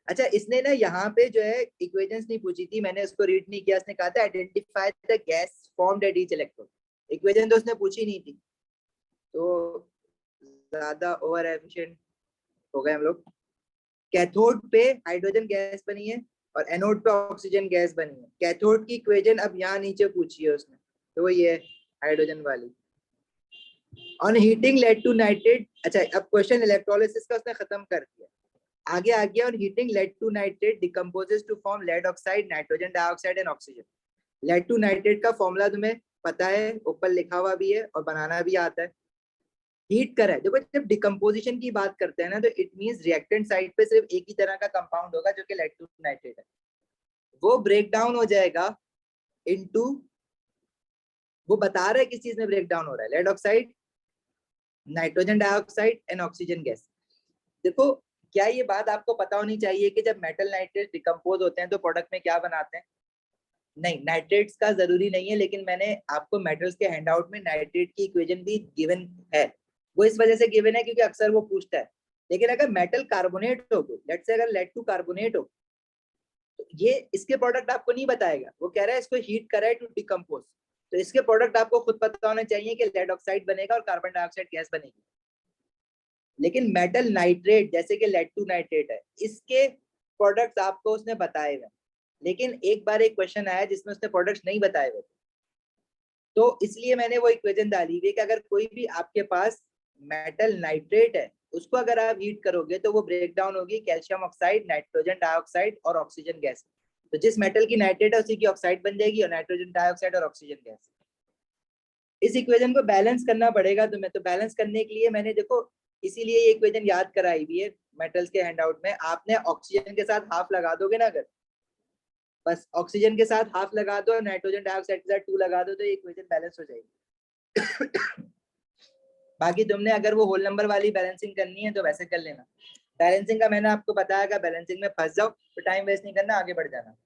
अच्छा, इसने ना यहाँ पे जो है इक्वेशंस नहीं पूछी थी, मैंने उसको रीड नहीं किया। इसने कहा था identify the gas formed at each electrode. Equation तो उसने पूछी नहीं थी, तो ज्यादा ओवर एफिशिएंट हो गए हम लोग। कैथोड पे हाइड्रोजन गैस बनी है और एनोड पे ऑक्सीजन गैस बनी है। कैथोड की इक्वेशन अब यहाँ नीचे पूछी है उसने, तो वो ये हाइड्रोजन वाली। On heating lead two nitrate. अच्छा, अब क्वेश्चन इलेक्ट्रोलिसिस का उसने खत्म कर दिया, आगे आ गया। और heating lead two nitrate decomposes to form lead oxide, nitrogen dioxide and oxygen. Lead two nitrate का फॉर्मूला तुम्हें पता है, ऊपर लिखा हुआ भी है और बनाना भी आता है। हीट करा है, देखो जब डिकम्पोजिशन की बात करते हैं ना तो इट मींस रिएक्टेंट साइड पे सिर्फ एक ही तरह का कंपाउंड होगा जो कि लेड टू नाइट्रेट है। वो ब्रेक डाउन हो जाएगा इनटू, वो बता रहा है किस चीज में ब्रेक डाउन हो रहा है, lead oxide, nitrogen dioxide and oxygen gas. देखो, क्या ये बात आपको पता होनी चाहिए कि जब मेटल नाइट्रेट डिकम्पोज होते हैं तो प्रोडक्ट में क्या बनाते हैं? नहीं, नाइट्रेट्स का जरूरी नहीं है, लेकिन मैंने आपको मेटल्स के हैंडआउट में नाइट्रेट की इक्वेशन भी गिवन है। वो इस वजह से गिवन है क्योंकि अक्सर वो पूछता है। लेकिन अगर मेटल कार्बोनेट हो, लेट्स से अगर लेड टू कार्बोनेट हो, तो ये इसके प्रोडक्ट आपको नहीं बताएगा। वो कह रहा है इसको हीट करा है टू डिकम्पोज, तो इसके प्रोडक्ट आपको खुद पता होना चाहिए कि लेड ऑक्साइड बनेगा और कार्बन डाइऑक्साइड गैस बनेगी। लेकिन मेटल नाइट्रेट जैसे कि लेड टू नाइट्रेट है, इसके प्रोडक्ट्स आपको उसने बताए हुए। लेकिन एक बार एक क्वेश्चन आया जिसमें उसने प्रोडक्ट्स नहीं बताए हुए, तो इसलिए मैंने वो इक्वेशन डाली हुई कि अगर कोई भी आपके पास मेटल नाइट्रेट है, उसको अगर आप हीट करोगे तो वो ब्रेक डाउन होगी कैल्शियम ऑक्साइड, नाइट्रोजन डाइऑक्साइड और ऑक्सीजन गैस। तो जिस मेटल की नाइट्रेट है उसी की ऑक्साइड बन जाएगी और नाइट्रोजन डाइऑक्साइड और ऑक्सीजन गैस। इस इक्वेशन को बैलेंस करना पड़ेगा तुम्हें, तो बैलेंस करने के लिए मैंने देखो इसीलिए ये इक्वेशन याद कराई हुई है मेटल्स के हैंडआउट में। आपने ऑक्सीजन के साथ हाफ लगा दोगे ना, अगर बस ऑक्सीजन के साथ हाफ लगा दो और नाइट्रोजन डाइऑक्साइड के साथ 2 लगा दो, तो ये इक्वेशन बैलेंस हो जाएगी। बाकी तुमने अगर वो होल नंबर वाली बैलेंसिंग करनी है तो वैसे कर लेना। बैलेंसिंग का मैंने आपको बताया, अगर बैलेंसिंग में फंस जाओ तो टाइम वेस्ट नहीं करना, आगे बढ़ जाना।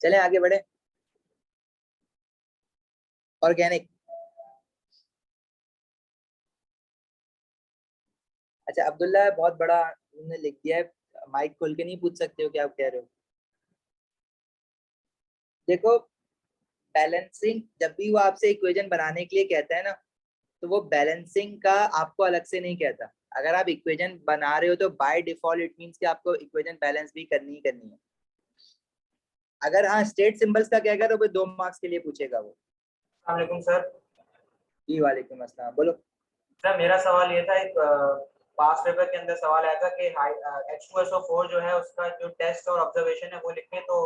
चले आगे बढ़े। ऑर्गेनिक। अच्छा अब्दुल्ला, बहुत बड़ा उन्होंने लिख दिया है, माइक खोल के नहीं पूछ सकते हो क्या आप कह रहे हो? देखो, बैलेंसिंग जब भी वो आपसे इक्वेशन बनाने के लिए कहता है ना, तो वो बैलेंसिंग का आपको अलग से नहीं कहता। अगर आप इक्वेशन बना रहे हो तो बाय डिफॉल्ट इट मींस कि आपको इक्वेशन बैलेंस भी करनी ही करनी है। अगर हाँ स्टेट सिंबल्स का कहेगा तो 2 मार्क्स के लिए पूछेगा वो। अस्सलाम वालेकुम सर। जी वालेकुम अस्सलाम, बोलो। सर मेरा सवाल ये था, एक पास पेपर के अंदर सवाल आया था कि H2SO4 जो है उसका जो टेस्ट और ऑब्जर्वेशन है वो लिखें। तो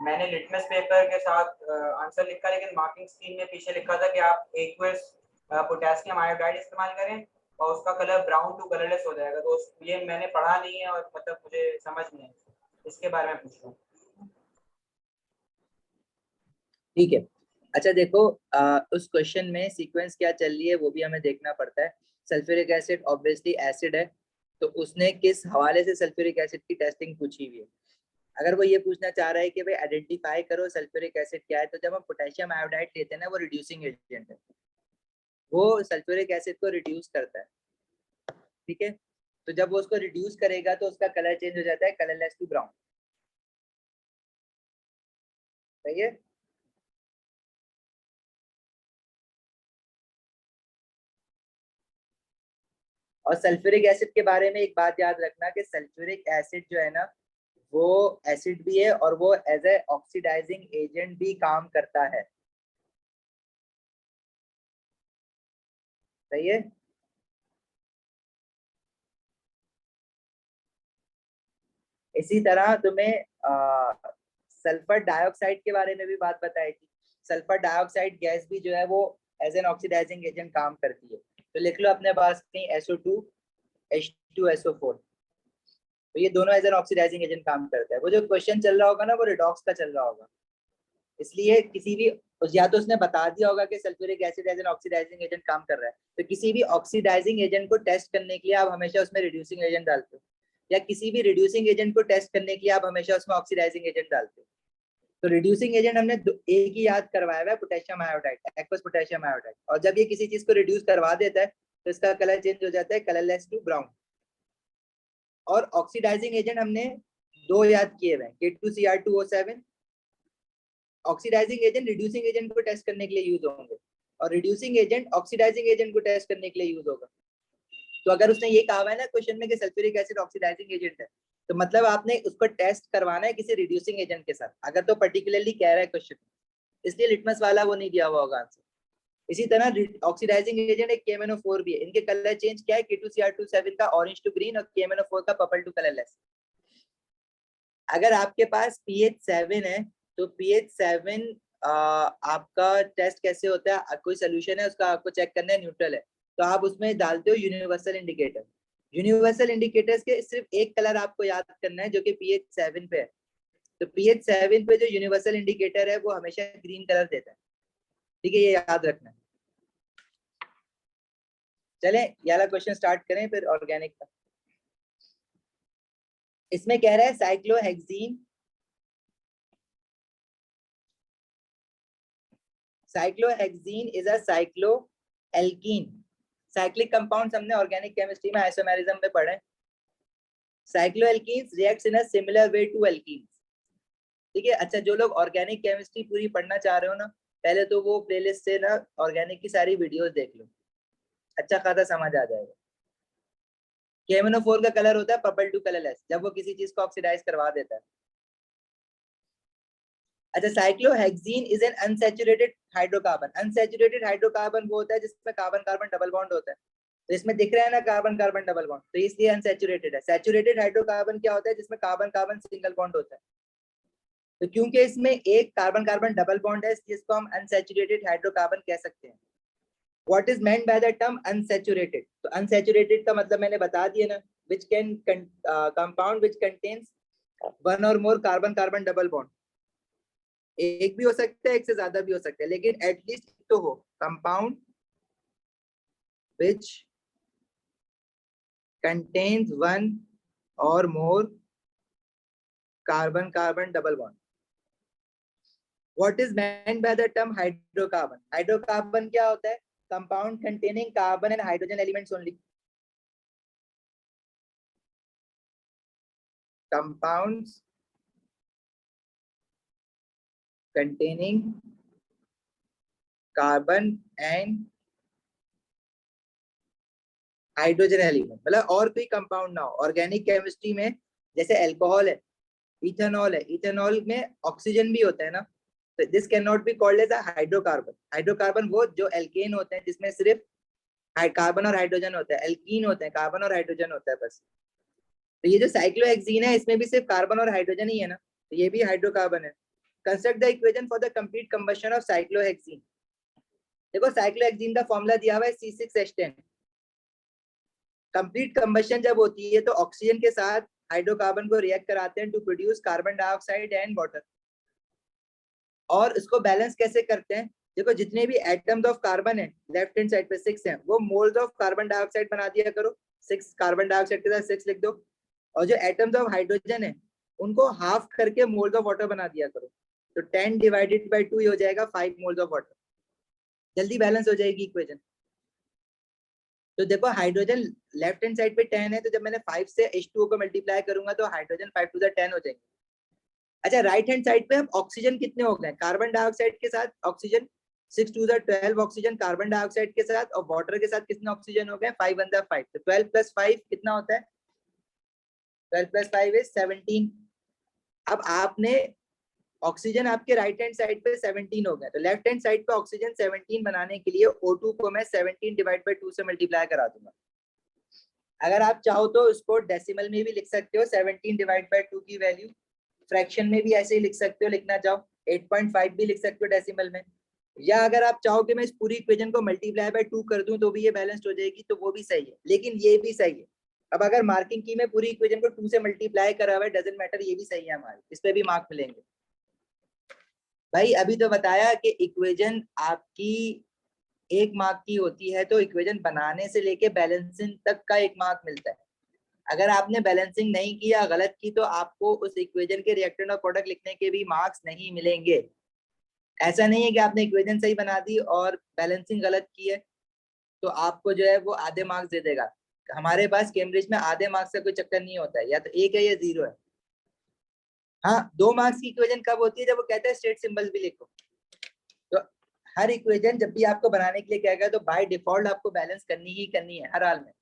मैंने लिटमस पेपर के साथ आंसर लिखा, लेकिन मार्किंग स्कीम में पीछे लिखा था कि आप एक्वस पोटेशियम आयोडाइड इस्तेमाल करें और उसका कलर ब्राउन टू कलरलेस हो जाएगा। तो ये मैंने पढ़ा नहीं है और मतलब मुझे समझ नहीं है, इसके बारे में पूछ रहा हूँ। ठीक है, अच्छा देखो, उस क्वेश्चन में सीक्वेंस क्या चल रही है वो भी हमें देखना पड़ता है। सल्फ्यूरिक एसिड ऑब्वियसली एसिड है, तो उसने किस हवाले से सल्फ्यूरिक एसिड की टेस्टिंग पूछी हुई है। अगर वो ये पूछना चाह रहा है कि भाई आइडेंटिफाई करो सल्फ्यूरिक एसिड क्या है, तो जब हम पोटेशियम आयोडाइड लेते हैं ना, वो रिड्यूसिंग एजेंट है, वो सल्फ्यूरिक एसिड को रिड्यूस करता है। ठीक है, तो जब वो उसको रिड्यूस करेगा तो उसका कलर चेंज हो जाता है कलरलेस टू ब्राउन। सही है। और सल्फ्यूरिक एसिड के बारे में एक बात याद रखना कि सल्फ्यूरिक एसिड जो है ना वो एसिड भी है और वो एज ए ऑक्सीडाइजिंग एजेंट भी काम करता है। सही है। इसी तरह तुम्हें सल्फर डाइऑक्साइड के बारे में भी बात बताई थी। सल्फर डाइऑक्साइड गैस भी जो है वो एज एन ऑक्सीडाइजिंग एजेंट काम करती है। तो लिख लो अपने पास कहीं SO2 H2SO4, तो ये दोनों एज एन ऑक्सीडाइजिंग एजेंट काम करता है। वो जो क्वेश्चन चल रहा होगा ना वो रिडॉक्स का चल रहा होगा, इसलिए किसी भी या तो उसने बता दिया होगा कि sulphuric acid as an oxidising agent काम कर रहा है, तो किसी भी ऑक्सीडाइजिंग एजेंट को टेस्ट करने के लिए आप हमेशा उसमें रिड्यूसिंग एजेंट डालते हो, या किसी भी रिड्यूसिंग एजेंट को टेस्ट करने के लिए आप हमेशा उसमें ऑक्सीडाइजिंग एजेंट डालते हो। तो रिड्यूसिंग एजेंट हमने एक ही याद करवाया हुआ है, potassium iodide, aqueous potassium iodide. और जब ये किसी चीज को रिड्यूस करवा देता है तो इसका कलर चेंज हो जाता है कलरलेस टू ब्राउन। और ऑक्सीडाइजिंग एजेंट हमने दो याद किए हुए हैं, K2Cr2O7। Oxidising agent reducing agent को टेस्ट करने के लिए यूज होंगे, और रिड्यूसिंग एजेंट ऑक्सीडाइजिंग एजेंट को टेस्ट करने के लिए यूज होगा। तो अगर उसने ये कहा है ना क्वेश्चन में कि सल्फ्यूरिक एसिड ऑक्सीडाइजिंग एजेंट है, तो मतलब आपने उसको टेस्ट करवाना है किसी रिड्यूसिंग एजेंट के साथ, अगर तो पर्टिकुलरली कह रहा है क्वेश्चन, इसलिए लिटमस वाला वो नहीं दिया हुआ होगा आंसर। इसी तरह ऑक्सीडाइजिंग एजेंट एक KMnO4 भी है। इनके कलर चेंज क्या है, K2Cr27 का ऑरेंज टू ग्रीन और KMnO4 का पर्पल टू कलरलेस। अगर आपके पास pH 7 है तो pH 7 आपका टेस्ट कैसे होता है, कोई सोल्यूशन है उसका आपको चेक करना है न्यूट्रल है, तो आप उसमें डालते हो यूनिवर्सल इंडिकेटर। यूनिवर्सल इंडिकेटर्स के सिर्फ एक कलर आपको याद करना है जो कि pH 7 पे है। तो pH 7 पे जो यूनिवर्सल इंडिकेटर है वो हमेशा ग्रीन कलर देता है। ठीक है, ये याद रखना है। चलें ये वाला क्वेश्चन स्टार्ट करें फिर ऑर्गेनिक का। इसमें कह रहा है cyclohexene, cyclohexene is a cycloalkene. Cyclic compounds हमने ऑर्गेनिक केमिस्ट्री में आइसोमेरिज्म में पढ़े। Cycloalkenes reacts in a similar way to alkenes. ठीक है। अच्छा, जो लोग ऑर्गेनिक केमिस्ट्री पूरी पढ़ना चाह रहे हो ना, पहले तो वो प्लेलिस्ट से ना ऑर्गेनिक की सारी वीडियोस देख लो, अच्छा खासा समझ आ जाएगा। KMnO4 का कलर होता है पर्पल टू कलरलेस जब वो किसी चीज को ऑक्सीडाइज करवा देता है। अच्छा, cyclohexene is an unsaturated hydrocarbon. Unsaturated hydrocarbon वो होता है जिसमें कार्बन कार्बन डबल बॉन्ड होता है। तो इसमें दिख रहा है ना कार्बन कार्बन डबल बॉन्ड, तो इसलिए अनसैचुरेटेड है। सैचुरेटेड हाइड्रोकार्बन क्या होता है, जिसमें कार्बन कार्बन सिंगल बॉन्ड होता है। तो क्योंकि इसमें एक कार्बन कार्बन डबल बॉन्ड है, इसलिए इसको हम अनसैचुरेटेड हाइड्रोकार्बन कह सकते हैं। What is meant by the term unsaturated? तो unsaturated का मतलब मैंने बता दिया ना, which can compound which contains one or more carbon carbon double bond. एक भी हो सकता है, एक से ज्यादा भी हो सकता है, लेकिन एटलीस्ट तो हो compound which contains one or more carbon carbon double bond. What is meant by the term hydrocarbon? Hydrocarbon क्या होता है, compound containing carbon and hydrogen elements only. Compounds containing carbon and hydrogen element, मतलब और कोई compound ना हो। Organic chemistry में जैसे अल्कोहल है, इथेनॉल है, इथेनॉल में ऑक्सीजन भी होता है ना, तो this can not be called as a hydrocarbon. Hydrocarbon वो जो एल्केन होते हैं जिसमें सिर्फ कार्बन और हाइड्रोजन होता है, एल्कीन होते हैं कार्बन और हाइड्रोजन होता है बस। तो ये जो साइक्लोहेक्सीन है इसमें भी सिर्फ कार्बन और हाइड्रोजन ही है ना, तो ये भी हाइड्रोकार्बन है। Construct the equation for the complete combustion of cyclohexene. देखो साइक्लोहेक्सीन का फॉर्मूला दिया हुआ है C6H10। कंप्लीट कंबशन जब होती है तो ऑक्सीजन के साथ हाइड्रोकार्बन को रिएक्ट कराते हैं to produce carbon dioxide and water. और इसको बैलेंस कैसे करते हैं, देखो जितने भी एटम्स ऑफ कार्बन है लेफ्ट हैंड साइड पे 6 हैं, वो मोल्स ऑफ कार्बन डाइऑक्साइड बना दिया करो। 6 कार्बन डाइऑक्साइड के साथ 6 लिख दो। और जो एटम्स ऑफ हाइड्रोजन है उनको हाफ करके मोल्स ऑफ वाटर बना दिया करो। तो 10 डिवाइडेड बाय 2 हो जाएगा 5 मोल्स ऑफ वाटर। जल्दी बैलेंस हो जाएगी इक्वेशन। तो देखो हाइड्रोजन लेफ्ट हैंड साइड पे 10 है, तो जब मैंने 5 से H2O को मल्टीप्लाई करूंगा तो हाइड्रोजन 5 टू द 10 हो जाएंगे। अच्छा राइट हैंड साइड पे हम ऑक्सीजन कितने हो गए, कार्बन डाइऑक्साइड के साथ oxygen 6 to the 12 oxygen carbon dioxide के साथ, और वाटर के साथ कितने ऑक्सीजन हो गए 5 वन द 5, तो 12 प्लस 5 कितना होता है, 12 प्लस 5 इज 17। अब आपने ऑक्सीजन आपके राइट हैंड साइड पे 17 हो गया, तो लेफ्ट हैंड साइड पे ऑक्सीजन 17 बनाने के लिए O2 को मैं 17 डिवाइड बाय 2 से मल्टीप्लाई करा दूंगा। अगर आप चाहो तो इसको डेसिमल में भी लिख सकते हो, 17 डिवाइड बाय 2 की वैल्यू, फ्रैक्शन में भी ऐसे ही लिख सकते हो, लिखना चाहो 8.5 भी लिख सकते हो डेसिमल में, या अगर आप चाहो कि मैं इस पूरी इक्वेशन को मल्टीप्लाई बाय 2 कर दूं तो भी ये बैलेंस्ड हो जाएगी, तो वो भी सही है, लेकिन ये भी सही है। अब अगर मार्किंग की मैं पूरी इक्वेशन को 2 से मल्टीप्लाई करा हुआ है, डजंट मैटर, ये भी सही है हमारी, इस पे भी मार्क मिलेंगे। भाई अभी तो बताया कि इक्वेशन आपकी 1 मार्क की होती है, तो इक्वेशन बनाने से लेके बैलेंसिंग तक का 1 मार्क मिलता है। अगर आपने बैलेंसिंग नहीं किया, गलत की, तो आपको उस इक्वेशन के रिएक्टेंट और प्रोडक्ट लिखने के भी मार्क्स नहीं मिलेंगे। ऐसा नहीं है कि आपने इक्वेशन सही बना दी और बैलेंसिंग गलत की है तो आपको जो है वो आधे मार्क्स दे देगा। हमारे पास कैम्ब्रिज में आधे मार्क्स का कोई चक्कर नहीं होता है, या तो 1 है या 0 है। हाँ 2 मार्क्स की इक्वेशन कब होती है, जब वो कहता है स्टेट सिंबल भी लिखो। तो हर इक्वेशन जब भी आपको बनाने के लिए कहेगा तो बाय डिफॉल्ट आपको बैलेंस करनी ही करनी है हर हाल में,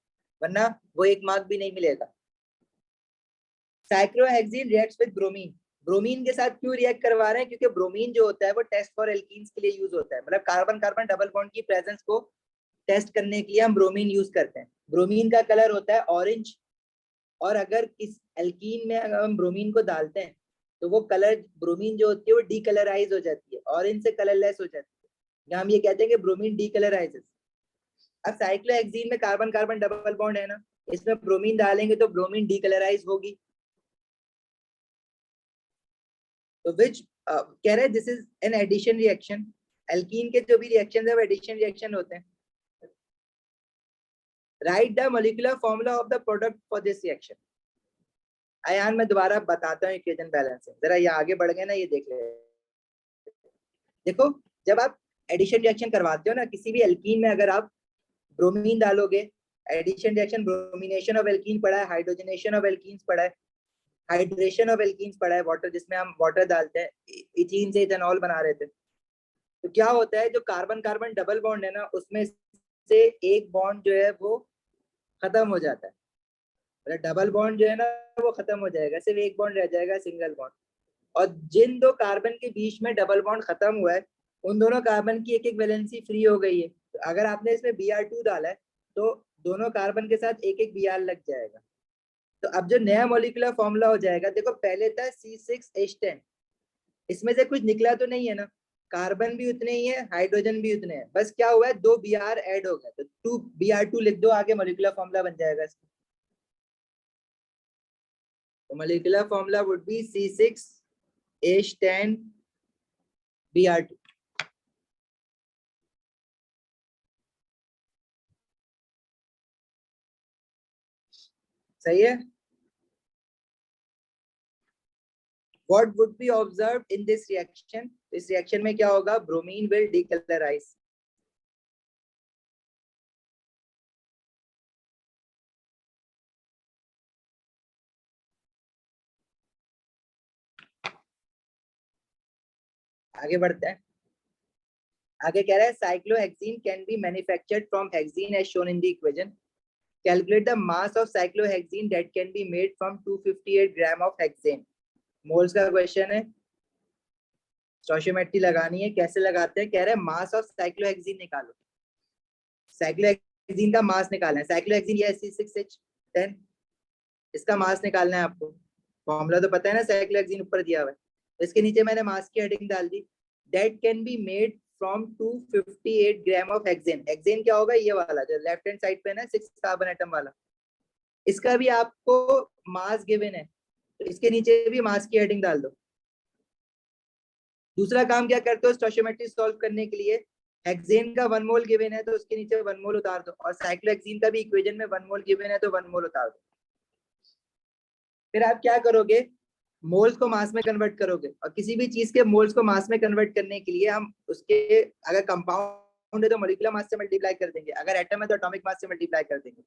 वरना वो 1 मार्क भी नहीं मिलेगा। Cyclohexene reacts with bromine, bromine के साथ क्यों रिएक्ट करवा रहे हैं, क्योंकि ब्रोमीन जो होता है वो टेस्ट फॉर एल्कीन्स के लिए यूज होता है, मतलब कार्बन कार्बन डबल बॉन्ड की प्रेजेंस को टेस्ट करने के लिए हम ब्रोमीन यूज करते हैं। ब्रोमीन का कलर होता है ऑरेंज, और अगर इस एल्कीन में अगर हम ब्रोमीन को डालते हैं तो वो कलर ब्रोमीन जो होती है वो डीकलराइज हो जाती है, ऑरेंज से कलरलेस हो जाती है, या हम ये कहते हैं कि ब्रोमीन डीकलराइजेस। अब साइक्लोहेक्सीन में कार्बन कार्बन डबल बॉन्ड है ना, इसमें ब्रोमीन डालेंगे तो ब्रोमीन डीकलराइज होगी, तो विच कह रहे हैं this is an addition reaction. Alkene के जो भी रिएक्शन है वो एडिशन रिएक्शन होते हैं। Write the molecular formula of the product for this reaction. Ayan मैं दोबारा बताता हूँ इक्वेशन बैलेंसिंग, जरा ये आगे बढ़ गए ना, ये देख ले। देखो जब आप एडिशन रिएक्शन करवाते हो ना किसी भी एल्कीन में, अगर आप ब्रोमीन डालोगे, addition reaction bromination of alkene पढ़ा है, हाइड्रोजनेशन ऑफ एल्कीन्स पढ़ा है, हाइड्रेशन ऑफ एल्कीन्स पढ़ा है, वाटर जिसमें हम वाटर डालते हैं, इथीन से इथेनॉल बना रहे थे। तो क्या होता है, जो कार्बन कार्बन डबल बॉन्ड है ना उसमें से एक बॉन्ड जो है वो खत्म हो जाता है, मतलब डबल बॉन्ड जो है ना वो खत्म हो जाएगा, सिर्फ एक बॉन्ड रह जाएगा, सिंगल बॉन्ड। और जिन 2 कार्बन के बीच में डबल बॉन्ड खत्म हुआ है उन दोनों कार्बन की एक एक वैलेंसी फ्री हो गई है, तो अगर आपने इसमें Br2 डाला है तो दोनों कार्बन के साथ एक एक Br लग जाएगा। तो अब जो नया मॉलिक्यूलर फॉर्मूला हो जाएगा, देखो पहले था C6H10, इसमें से कुछ निकला तो नहीं है ना, कार्बन भी उतने ही है, हाइड्रोजन भी उतने हैं, बस क्या हुआ है 2 Br ऐड हो गए, तो 2Br2 लिख दो, आगे मॉलिक्यूलर फॉर्मूला बन जाएगा इसका। तो molecular formula would be C6H10 Br2। सही है। What would be observed in this reaction? इस रिएक्शन में क्या होगा, ब्रोमीन विल डीकलराइज। आगे बढ़ते हैं। आगे कह रहा है cyclohexene can be manufactured from hexene as shown in the equation. Calculate the mass of cyclohexene that can be made from 258 gram of hexane. Moles का क्वेश्चन है, स्टोइचियोमेट्री लगानी है, कैसे लगाते हैं, कह रहे हैं मास ऑफ साइक्लोहेक्सीन निकालो। साइक्लोहेक्सीन का मास निकालना है, साइक्लोहेक्सीन ये C6H10, इसका मास निकालना है आपको। फॉर्मूला तो पता है ना, साइक्लोहेक्सीन ऊपर दिया हुआ है, तो इसके नीचे मैंने मास की हेडिंग डाल दी, that can be made from 258 gram of hexane. Hexane क्या होगा, ये वाला जो लेफ्ट हैंड साइड पे ना 6 कार्बन एटम वाला, इसका भी आपको मास गिवन है, तो इसके नीचे भी मास की हेडिंग डाल दो। दूसरा काम क्या करते हो, स्टोइचियोमेट्री सॉल्व करने के लिए, हेक्सेन का 1 मोल गिवन है तो उसके नीचे 1 मोल उतार दो, और साइक्लोहेक्सीन का भी इक्वेशन में 1 मोल गिवन है तो 1 मोल उतार दो। फिर आप क्या करोगे, मोल्स को मास में कन्वर्ट करोगे, और किसी भी चीज के मोल्स को मास में कन्वर्ट करने के लिए हम उसके अगर कंपाउंड है तो मॉलिक्यूलर मास से मल्टीप्लाई कर देंगे, अगर एटम है तो एटॉमिक मास से मल्टीप्लाई कर देंगे।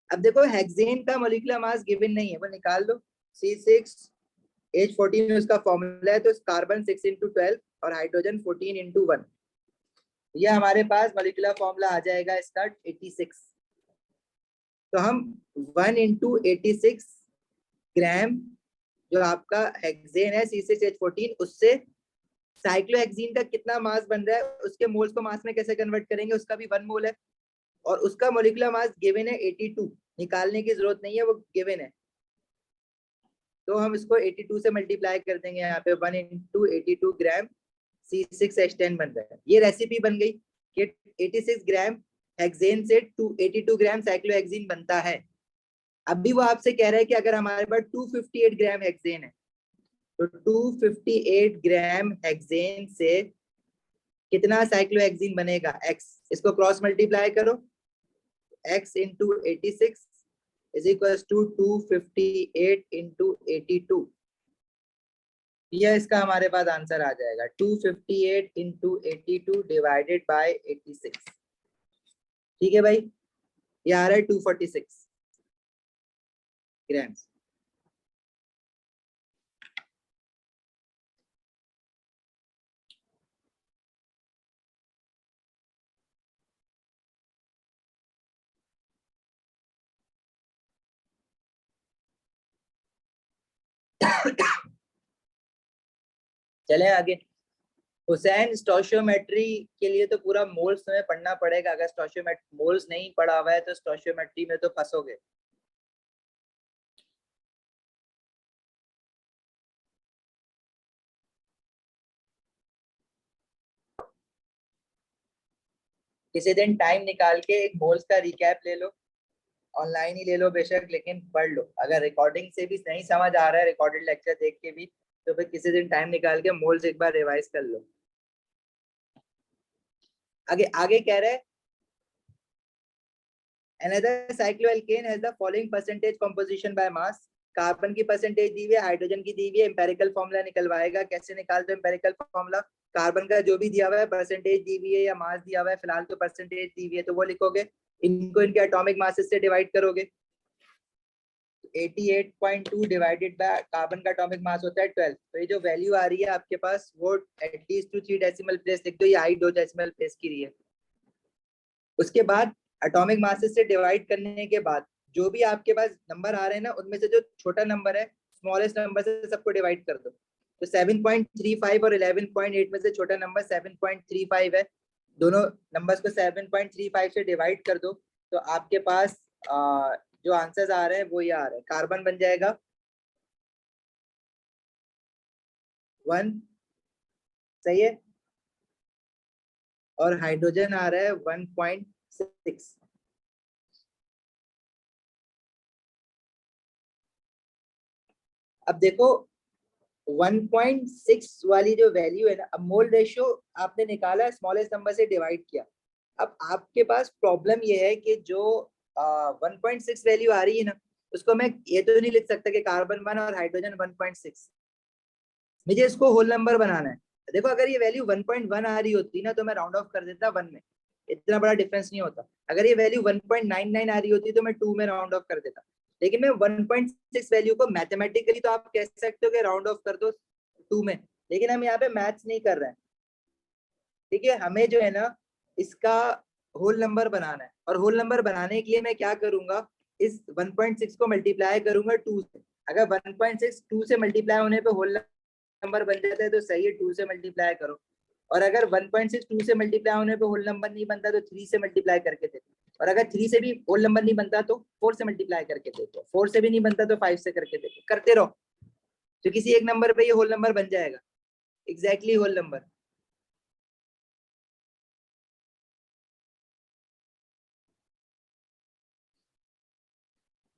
अब देखो हेक्सेन का मॉलिक्यूलर मास गिवन नहीं है, वो निकाल दो। C6H14 उसका फॉर्मूला है, तो कार्बन 6 × 12 और हाइड्रोजन 14 × 1। ये हमारे पास मॉलिक्यूलर फॉर्मूला आ जाएगा इसका 86। तो हम 1 × 86 ग्राम जो आपका हेक्सेन है C6H14, उससे साइक्लोहेक्सीन का कितना मास बन रहा है, उसके मोल्स को मास में कैसे कन्वर्ट करेंगे, उसका भी 1 मोल है और उसका मॉलिक्यूलर मास गिवन है 82। निकालने की जरूरत नहीं है, वो गिवन है। तो हम इसको 82 से मल्टीप्लाई कर देंगे, यहाँ पे 1 × 82 ग्राम C6H10 बन रहा है। ये रेसिपी बन गई कि 86 ग्राम हेक्सेन से 82 ग्राम साइक्लोहेक्सीन बनता है। अभी वो आपसे कह रहा है कि अगर हमारे पास 258 ग्राम हेक्सेन है तो 258 ग्राम हेक्सेन से कितना साइक्लोहेक्सीन बनेगा, x। इसको क्रॉस मल्टीप्लाई करो, x × 86 is equals to 258 × 82। यह इसका हमारे पास आंसर आ जाएगा 258 × 82 डिवाइडेड बाय 86। ठीक है भाई, ये आ रहा है 246 ग्राम। चले आगे। हुसैन स्टोशियोमेट्री के लिए तो पूरा मोल्स में पढ़ना पड़ेगा, अगर स्टोशियोमेट्री मोल्स नहीं पढ़ा हुआ है तो स्टोशियोमेट्री में तो फंसोगे। किसी दिन टाइम निकाल के एक मोल्स का रिकैप ले लो, ऑनलाइन ही ले लो बेशक, लेकिन पढ़ लो। अगर रिकॉर्डिंग से भी नहीं समझ आ रहा है, रिकॉर्डेड लेक्चर देख के भी, तो फिर किसी दिन टाइम निकाल के मोल्स एक बार रिवाइज कर लो। आगे आगे कह रहे हैं another cycloalkane has the following percentage composition by mass। Carbon की परसेंटेज दी हुई है, हाइड्रोजन की दी हुई है, एम्पेरिकल फॉर्मूला निकलवाएगा। कैसे निकालते हैं एम्पेरिकल फॉर्मूला, कार्बन का जो भी दिया हुआ है परसेंटेज दी हुई है या मास दिया हुआ है, फिलहाल तो परसेंटेज दी हुई है तो वो लिखोगे, इनको इनके एटॉमिक मासेस से डिवाइड करोगे। 88.2 डिवाइडेड बाय कार्बन का एटॉमिक मास होता है 12। तो ये जो वैल्यू आ रही है आपके पास वो एटलीस्ट 3 डेसिमल प्लेस लिख दो, ये आई 2 डेसिमल प्लेस की रही है। उसके बाद एटॉमिक मासेस से डिवाइड करने के बाद जो भी आपके पास नंबर आ रहे हैं ना, उनमें से जो छोटा नंबर है स्मॉलेस्ट नंबर से सबको डिवाइड कर दो। तो 7.35 और 11.8 में से छोटा नंबर 7.35 है। दोनों नंबर्स को 7.35 से डिवाइड कर दो तो आपके पास जो आंसर्स आ रहे हैं वो ये आ रहे हैं। कार्बन बन जाएगा 1, सही है, और हाइड्रोजन आ रहा है 1.6। अब देखो 1.6 वाली जो वैल्यू है ना, अब मोल रेशियो आपने निकाला है, स्मॉलेस्ट नंबर से डिवाइड किया। अब आपके पास प्रॉब्लम ये है कि जो 1.6 वैल्यू आ रही है ना, उसको मैं ये तो नहीं लिख सकता कि कार्बन 1 और हाइड्रोजन 1.6, मुझे इसको होल नंबर बनाना है। देखो अगर ये वैल्यू 1.1 आ रही होती ना तो मैं राउंड ऑफ कर देता 1 में, इतना बड़ा डिफरेंस नहीं होता। अगर ये वैल्यू 1.99 आ रही होती तो मैं 2 में राउंड ऑफ कर देता। लेकिन मैं 1.6 वैल्यू को मैथमेटिकली तो आप कह सकते हो कि राउंड ऑफ कर दो 2 में, लेकिन हम यहाँ पे मैथ्स नहीं कर रहे हैं। ठीक है, हमें जो है ना इसका होल नंबर बनाना है, और होल नंबर बनाने के लिए मैं क्या करूंगा, इस 1.6 को मल्टीप्लाई करूंगा 2 से। अगर 1.6 2 से मल्टीप्लाई होने पे होल नंबर बन जाता है तो सही है, 2 से मल्टीप्लाई करो। और अगर 1.6 2 से मल्टीप्लाई होने पे होल नंबर नहीं बनता तो 3 से मल्टीप्लाई करके देखो, और अगर 3 से भी होल नंबर नहीं बनता तो 4 से मल्टीप्लाई करके देखो, 4 से भी नहीं बनता तो 5 से करके देखो, करते रहो तो किसी एक नंबर पे ये होल नंबर बन जाएगा, एग्जैक्टली होल नंबर।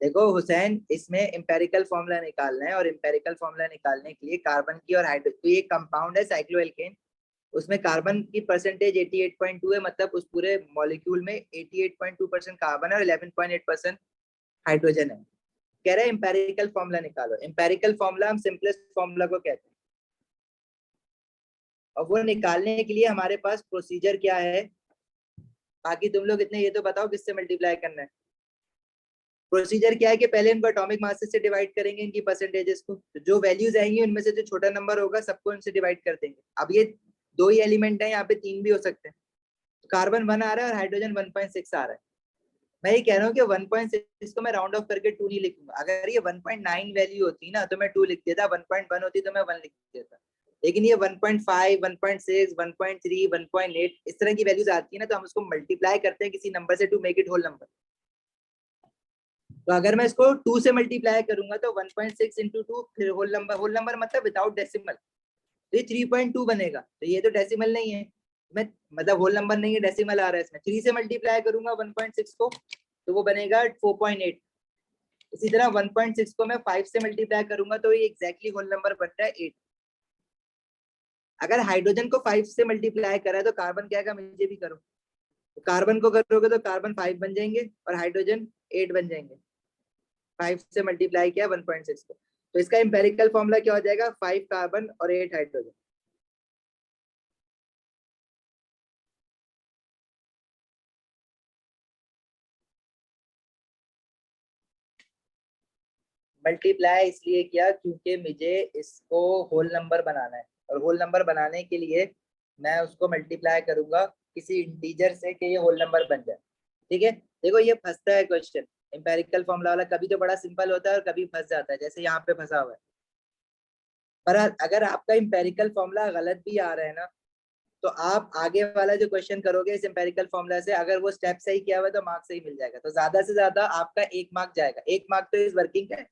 देखो हुसैन, इसमें एम्पेरिकल फॉर्मूला निकालना है, और एम्पेरिकल फॉर्मूला निकालने के लिए कार्बन की और हाइड्रोजन, तो ये कंपाउंड है साइक्लोएल्केन, उसमें कार्बन की परसेंटेज 88.2 है, मतलब उस पूरे मॉलिक्यूल में 88.2% कार्बन है और 11.8% हाइड्रोजन है। कह रहे हैं एम्पेरिकल फॉर्मूला निकालो। एम्पेरिकल फॉर्मूला हम सिंपलेस्ट फॉर्मूला को कहते हैं। और वो निकालने के लिए हमारे पास प्रोसीजर क्या है। बाकी तुम लोग इतने ये तो बताओ किससे मल्टीप्लाई करना है। प्रोसीजर क्या है कि पहले इनको एटॉमिक मासेस से डिवाइड करेंगे, इनकी परसेंटेजेस को, तो जो वैल्यूज आएंगी उनमें से जो छोटा नंबर होगा सबको इनसे डिवाइड कर देंगे। अब ये 2 ही एलिमेंट है, यहाँ पे 3 भी हो सकते हैं। तो कार्बन 1 आ रहा है और हाइड्रोजन 1.6 आ रहा है। मैं ये कह रहा हूँ कि 1.6 को मैं राउंड ऑफ करके 2 नहीं लिखूंगा। अगर ये 1.9 वैल्यू होती ना तो मैं 2 लिख देता, 1.1 होती तो मैं 1 लिख देता। लेकिन ये 1.5, 1.6, 1.3, 1.8 इस तरह की वैल्यूज आती है ना, तो हम उसको मल्टीप्लाई करते हैं किसी नंबर से to make it whole number. तो अगर मैं इसको 2 से मल्टीप्लाई करूंगा तो 1.6 इंटू 2 फिर होल नंबर मतलब विदाउट डेसिमल, तो ये 3.2 बनेगा। तो ये तो डेसिमल नहीं है, मैं मतलब होल नंबर नहीं है, डेसिमल आ रहा है इसमें। 3 से मल्टीप्लाई करूंगा 1.6 को तो वो बनेगा 4.8। इसी तरह 1.6 को मैं 5 से मल्टीप्लाई करूंगा तो ये एग्जैक्टली होल नंबर बन रहा है 8। अगर हाइड्रोजन को 5 से मल्टीप्लाई करा है तो कार्बन क्या है, मुझे भी करो। तो कार्बन को करोगे तो कार्बन 5 बन जाएंगे और हाइड्रोजन 8 बन जाएंगे। 5 से मल्टीप्लाई किया 1.6 को, तो इसका एम्पेरिकल फॉर्मूला क्या हो जाएगा, 5 कार्बन और 8 हाइड्रोजन। मल्टीप्लाई इसलिए किया क्योंकि मुझे इसको होल नंबर बनाना है, और होल नंबर बनाने के लिए मैं उसको मल्टीप्लाई करूंगा किसी इंटीजर से कि ये होल नंबर बन जाए। ठीक है, देखो ये फंसता है क्वेश्चन एम्पेरिकल फॉर्मूला वाला, कभी तो बड़ा सिंपल होता है और कभी फंस जाता है, जैसे यहाँ पे फंसा हुआ है। पर अगर आपका एम्पेरिकल फॉर्मूला गलत भी आ रहा है ना, तो आप आगे वाला जो क्वेश्चन करोगे इस एम्पेरिकल फॉर्मूला से, अगर वो स्टेप सही किया हुआ है तो मार्क्स सही मिल जाएगा। तो ज्यादा से ज्यादा आपका 1 मार्क जाएगा। 1 मार्क तो इस वर्किंग का है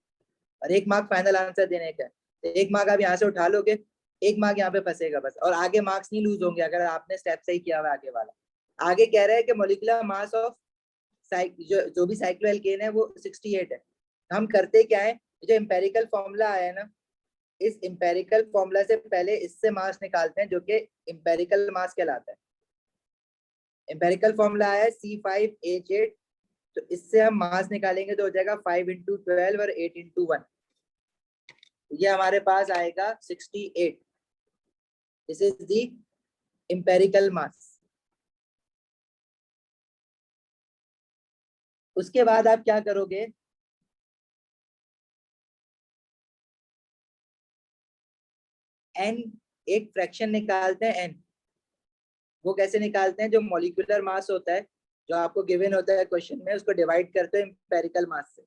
और 1 मार्क फाइनल आंसर देने का है। तो 1 मार्क आप यहाँ से उठा लोगे, 1 मार्क यहाँ पे फंसेगा बस, और आगे मार्क्स नहीं लूज होंगे अगर आपने स्टेप सही किया हुआ है आगे वाला। आगे कह रहा है कि मोलिकुलर मास ऑफ जो भी साइक्लोएल्केन है वो 68 है। हम करते क्या है, जो एम्पेरिकल फॉर्मूला आया है ना, इस एम्पेरिकल फॉर्मूला से पहले इससे मास निकालते हैं जो कि एम्पेरिकल मास कहलाता है। एम्पेरिकल फॉर्मूला आया है C5H8, तो इससे हम मास निकालेंगे तो हो जाएगा 5 इंटू 12 और 8 इंटू 1, ये हमारे पास आएगा 68। दिस इज द एम्पेरिकल मास। उसके बाद आप क्या करोगे, एन एक फ्रैक्शन निकालते हैं एन। वो कैसे निकालते हैं, जो मॉलिक्यूलर मास होता है जो आपको गिवन होता है क्वेश्चन में, उसको डिवाइड करते हैं एम्पेरिकल मास से।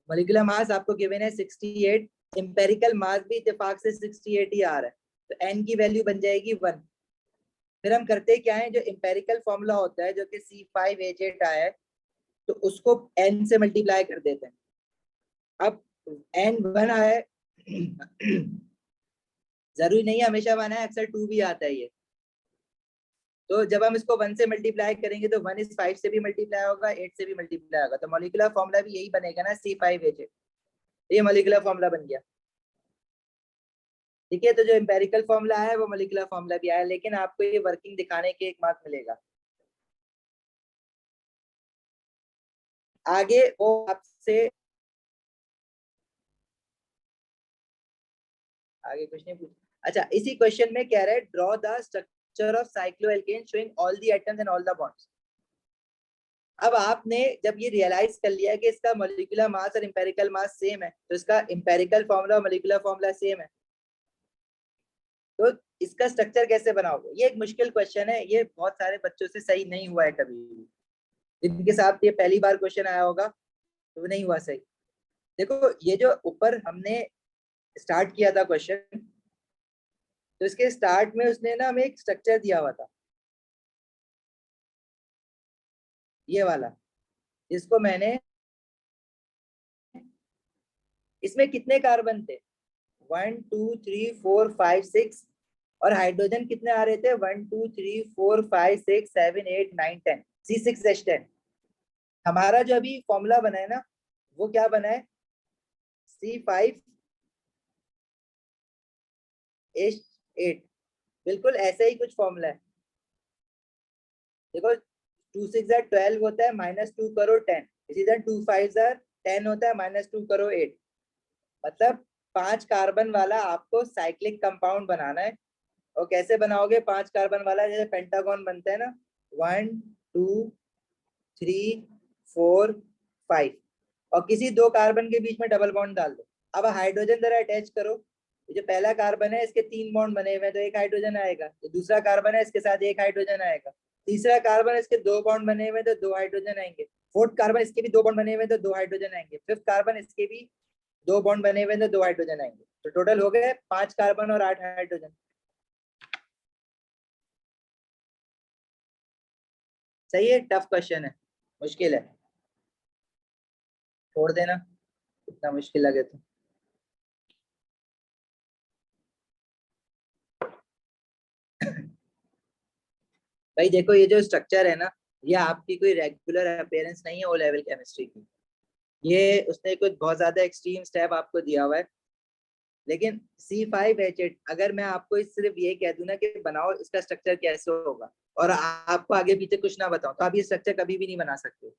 मॉलिक्यूलर मास आपको गिवन है 68, एम्पेरिकल मास भी इत्तेफाक से 68 ही आ रहा है, तो एन की वैल्यू बन जाएगी 1। फिर हम करते क्या है, जो एम्पेरिकल फॉर्मूला होता है जो कि C5H8 आया है, तो उसको n से मल्टीप्लाई कर देते हैं। अब n 1 आया है जरूरी नहीं है हमेशा 1 है, अक्सर 2 भी आता है ये। तो जब हम इसको 1 से मल्टीप्लाई करेंगे तो 1 इस 5 से भी मल्टीप्लाई होगा, 8 से भी मल्टीप्लाई होगा, तो मॉलिक्यूलर फॉर्मूला भी यही बनेगा ना, C5H8। ये मॉलिक्यूलर फॉर्मूला बन गया। ठीक है, तो जो एम्पेरिकल फॉर्मूला है वो मॉलिक्यूलर फॉर्मूला भी आया, लेकिन आपको ये वर्किंग दिखाने के 1 मार्क मिलेगा। आगे वो आपसे आगे कुछ नहीं पूछ। अच्छा, इसी क्वेश्चन में कह रहा है draw the structure of cycloalkane showing all the atoms and all the bonds. अब आपने जब ये रियलाइज कर लिया कि इसका मॉलिक्यूलर मास और एम्पेरिकल मास सेम है, तो इसका एम्पेरिकल फॉर्मूला और मॉलिक्यूलर फॉर्मूला सेम है, तो इसका स्ट्रक्चर कैसे बनाओगे। ये एक मुश्किल क्वेश्चन है, ये बहुत सारे बच्चों से सही नहीं हुआ है कभी भी। जिनके साथ ये पहली बार क्वेश्चन आया होगा तो वो नहीं हुआ सही। देखो ये जो ऊपर हमने स्टार्ट किया था क्वेश्चन, तो इसके स्टार्ट में उसने ना हमें एक स्ट्रक्चर दिया हुआ था, ये वाला, इसको मैंने, इसमें कितने कार्बन थे, 1 2 3 4 5 6, और हाइड्रोजन कितने आ रहे थे, 1 2 3 4 5 6 7 8 9 10, C6H10। हमारा जो अभी फॉर्मूला बना है ना, वो क्या बना है, C5H8, बिल्कुल ऐसे ही कुछ फॉर्मूला है। देखो 2 6 12 होता है, -2 करो 10, इसी तरह 2 5 10 होता है, -2 करो 8, मतलब 5 कार्बन वाला आपको साइक्लिक कंपाउंड बनाना है। और कैसे बनाओगे 5 कार्बन वाला? जैसे पेंटागन बनता है ना, 1 2 3 4 5, और किसी 2 कार्बन के बीच में डबल बॉन्ड डाल दो। अब हाइड्रोजन जरा अटैच करो। ये जो पहला कार्बन है इसके 3 बॉन्ड बने हुए हैं, तो एक हाइड्रोजन आएगा। ये दूसरा कार्बन है, इसके साथ एक हाइड्रोजन आएगा। तीसरा कार्बन, इसके 2 बॉन्ड बने हुए हैं, तो 2 हाइड्रोजन आएंगे। फोर्थ कार्बन, इसके भी 2 बॉन्ड बने हुए हैं, तो 2 हाइड्रोजन आएंगे। फिफ्थ कार्बन, इसके भी 2 बॉन्ड बने हुए हैं, तो 2 हाइड्रोजन आएंगे। तो टोटल हो गए 5 कार्बन और 8 हाइड्रोजन। सही है? टफ क्वेश्चन है, मुश्किल है, छोड़ देना इतना मुश्किल लगे तो। भाई देखो, ये जो स्ट्रक्चर है ना, ये आपकी कोई रेगुलर अपीयरेंस नहीं है ओ लेवल केमिस्ट्री की। ये उसने कुछ बहुत ज्यादा एक्सट्रीम स्टेप आपको दिया हुआ है। लेकिन C5H8, अगर मैं आपको सिर्फ ये कह दूं ना कि बनाओ, इसका स्ट्रक्चर कैसे होगा, और आपको आगे पीछे कुछ ना बताऊं, तो आप ये स्ट्रक्चर कभी भी नहीं बना सकते।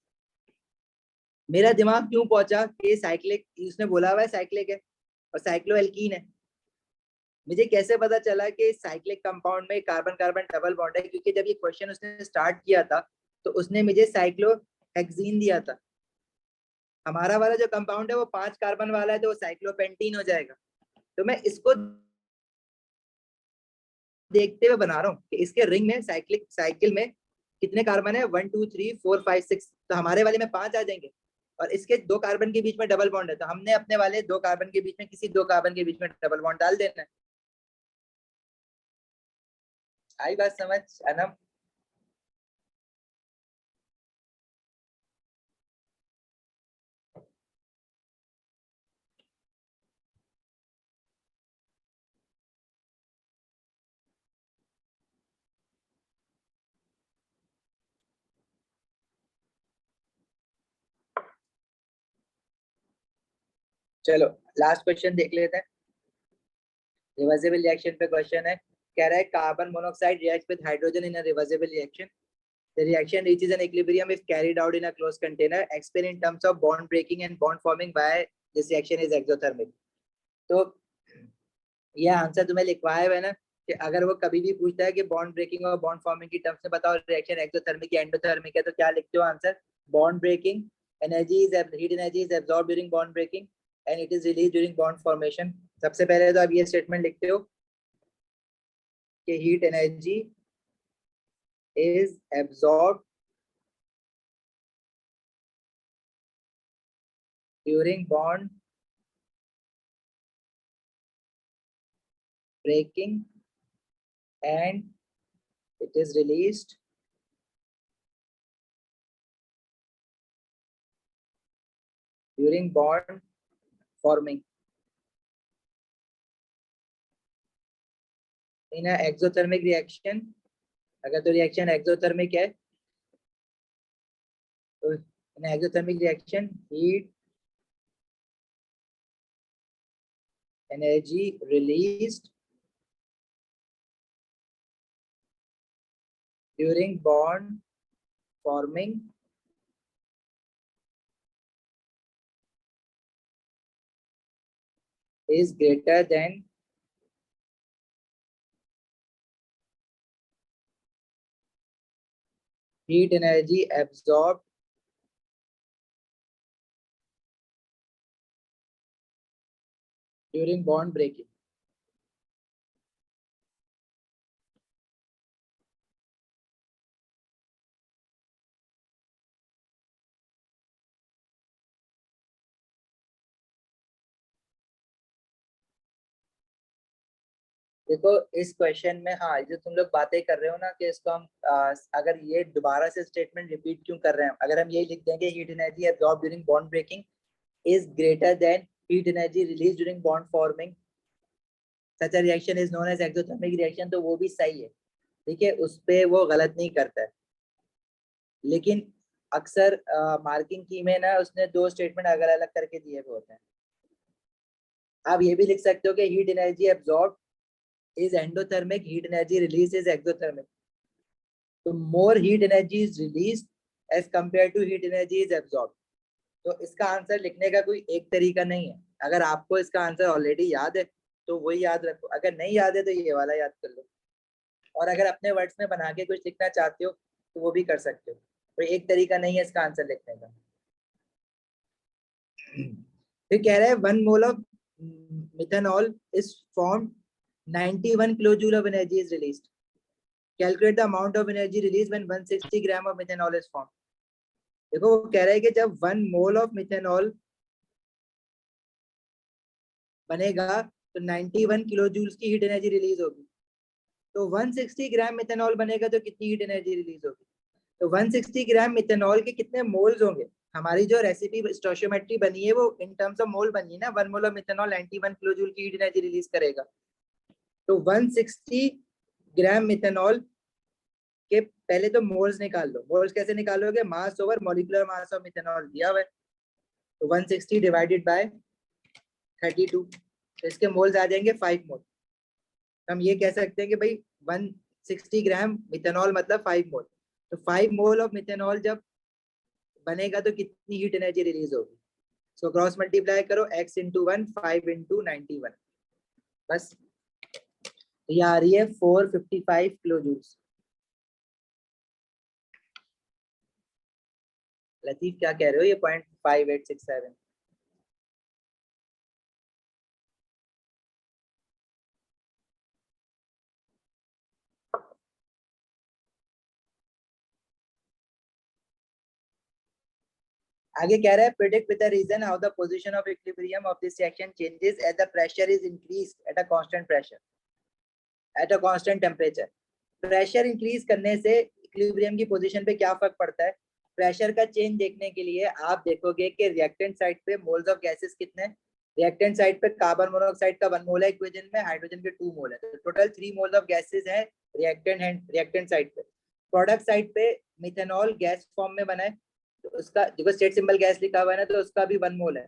मेरा दिमाग क्यों पहुंचा कि साइक्लिक, उसने बोला हुआ है साइक्लिक है और साइक्लो एल्कीन है। मुझे कैसे पता चला कि साइक्लिक कंपाउंड में कार्बन कार्बन डबल बॉन्ड है? क्योंकि जब ये क्वेश्चन उसने स्टार्ट किया था तो उसने मुझे साइक्लोहेक्सीन दिया था। हमारा वाला जो कंपाउंड है वो 5 कार्बन वाला है, तो वो साइक्लोपेंटीन हो जाएगा। तो मैं इसको देखते हुए बना रहा हूँ कि इसके रिंग में, साइकिल में कितने कार्बन है, 1 2 3 4 5 6, तो हमारे वाले में 5 आ जाएंगे। और इसके 2 कार्बन के बीच में डबल बॉन्ड है, तो हमने अपने वाले 2 कार्बन के बीच में किसी 2 कार्बन के बीच में डबल बॉन्ड डाल देना है। आई बात समझ अनम? चलो लास्ट क्वेश्चन देख लेते हैं। रिवर्सिबल रिएक्शन पे क्वेश्चन है, कह रहा है carbon monoxide reacts with hydrogen in a reversible reaction, the reaction reaches an equilibrium if carried out in a closed container. Explain in terms of bond breaking and bond forming why this reaction is exothermic. तो यह answer तुम्हें लिखवाया हुआ है ना, कि अगर वो कभी भी पूछता है कि बॉन्ड ब्रेकिंग और बॉन्ड फॉर्मिंग की टर्म्स में बताओ रिएक्शन एक्सोथर्मिक या एंडोथर्मिक है, तो क्या लिखते हो answer? Bond breaking, energy is heat energy is absorb during bond breaking and it is release during bond formation. सबसे पहले तो आप ये स्टेटमेंट लिखते हो कि heat energy is absorb during bond breaking and it is released during bond forming in a exothermic reaction। अगर तो रिएक्शन एक्सोथर्मिक है तो in exothermic reaction heat energy released during bond forming is greater than heat energy absorbed during bond breaking। देखो इस question में, हाँ, जो तुम लोग बातें कर रहे हो ना कि इसको हम अगर ये दोबारा से स्टेटमेंट रिपीट क्यों कर रहे हैं, अगर हम ये लिख देंगे heat energy absorb during bond breaking is greater than heat energy released during bond forming, such a reaction is known as exothermic reaction, तो वो भी सही है, ठीक है, उस पे वो गलत नहीं करता है। लेकिन अक्सर मार्किंग की में ना उसने 2 स्टेटमेंट अलग अलग करके दिए हुए होते हैं। आप ये भी लिख सकते हो कि heat energy absorb is endothermic, heat energy released is exothermic, तो more heat energy is released as compared to heat energy is absorbed। तो इसका आंसर लिखने का कोई एक तरीका नहीं है, अगर आपको इसका आंसर ऑलरेडी याद है तो वही याद रखो, अगर नहीं याद है तो ये वाला याद कर लो, और अगर अपने वर्ड्स में बना के कुछ लिखना चाहते हो तो वो भी कर सकते हो। तो एक तरीका नहीं है इसका आंसर लिखने का। फिर कह रहा है 1 mole of methanol is formed 91 kilojoule of energy is released, calculate the amount of energy release when 160 gram of methanol is formed. देखो वो कह रहा है कि जब 1 मोल ऑफ मिथेनॉल बनेगा तो 91 किलो जूल्स की हीट एनर्जी रिलीज होगी। तो 160 ग्राम मिथेनॉल बनेगा तो कितनी हीट एनर्जी रिलीज होगी? तो 160 ग्राम मिथेनॉल के कितने मोल्स होंगे? हमारी जो रेसिपी स्टोइचियोमेट्री बनी है वो इन टर्म्स ऑफ मोल बनी है ना। 1 mole of methanol 91 kilo joule की हीट एनर्जी रिलीज करेगा। तो 160 ग्राम मिथेनॉल के पहले तो मोल्स निकाल लो। मोल्स कैसे निकालोगे? मास over molecular mass of methanol दिया हुआ है, तो 160 डिवाइडेड बाय 32, तो इसके मोल्स आ जाएंगे 5 मोल। हम ये कह सकते हैं कि भाई 160 ग्राम मिथेनॉल मतलब 5 मोल। तो 5 मोल ऑफ मिथेनॉल जब बनेगा तो कितनी हीट एनर्जी रिलीज होगी? सो क्रॉस मल्टीप्लाई करो, x इंटू 1 5 इंटू 91, बस ये आ रही है 455 किलो जूल्स। लतीफ क्या कह रहे हो? ये 0.5867। आगे कह रहा है predict with the reason how the position of equilibrium of this reaction changes as the pressure is increased at a constant pressure at a constant temperature. Pressure increase करने से इक्विलिब्रियम की पोजीशन पे क्या फर्क पड़ता है? प्रेशर का change देखने के लिए आप देखोगे कि रिएक्टेंट साइड पे मोल्स ऑफ गैसेस कितने हैं। रिएक्टेंट साइड पे कार्बन मोनोऑक्साइड का 1 मोल है इक्वेशन में, हाइड्रोजन के 2 मोल है, तो टोटल 3 मोल्स ऑफ गैसेस हैं रिएक्टेंट साइड पे। प्रोडक्ट साइड पे मिथेनॉल गैस फॉर्म में बना है, तो उसका देखो स्टेट सिंबल गैस लिखा हुआ है ना, तो उसका भी 1 मोल है।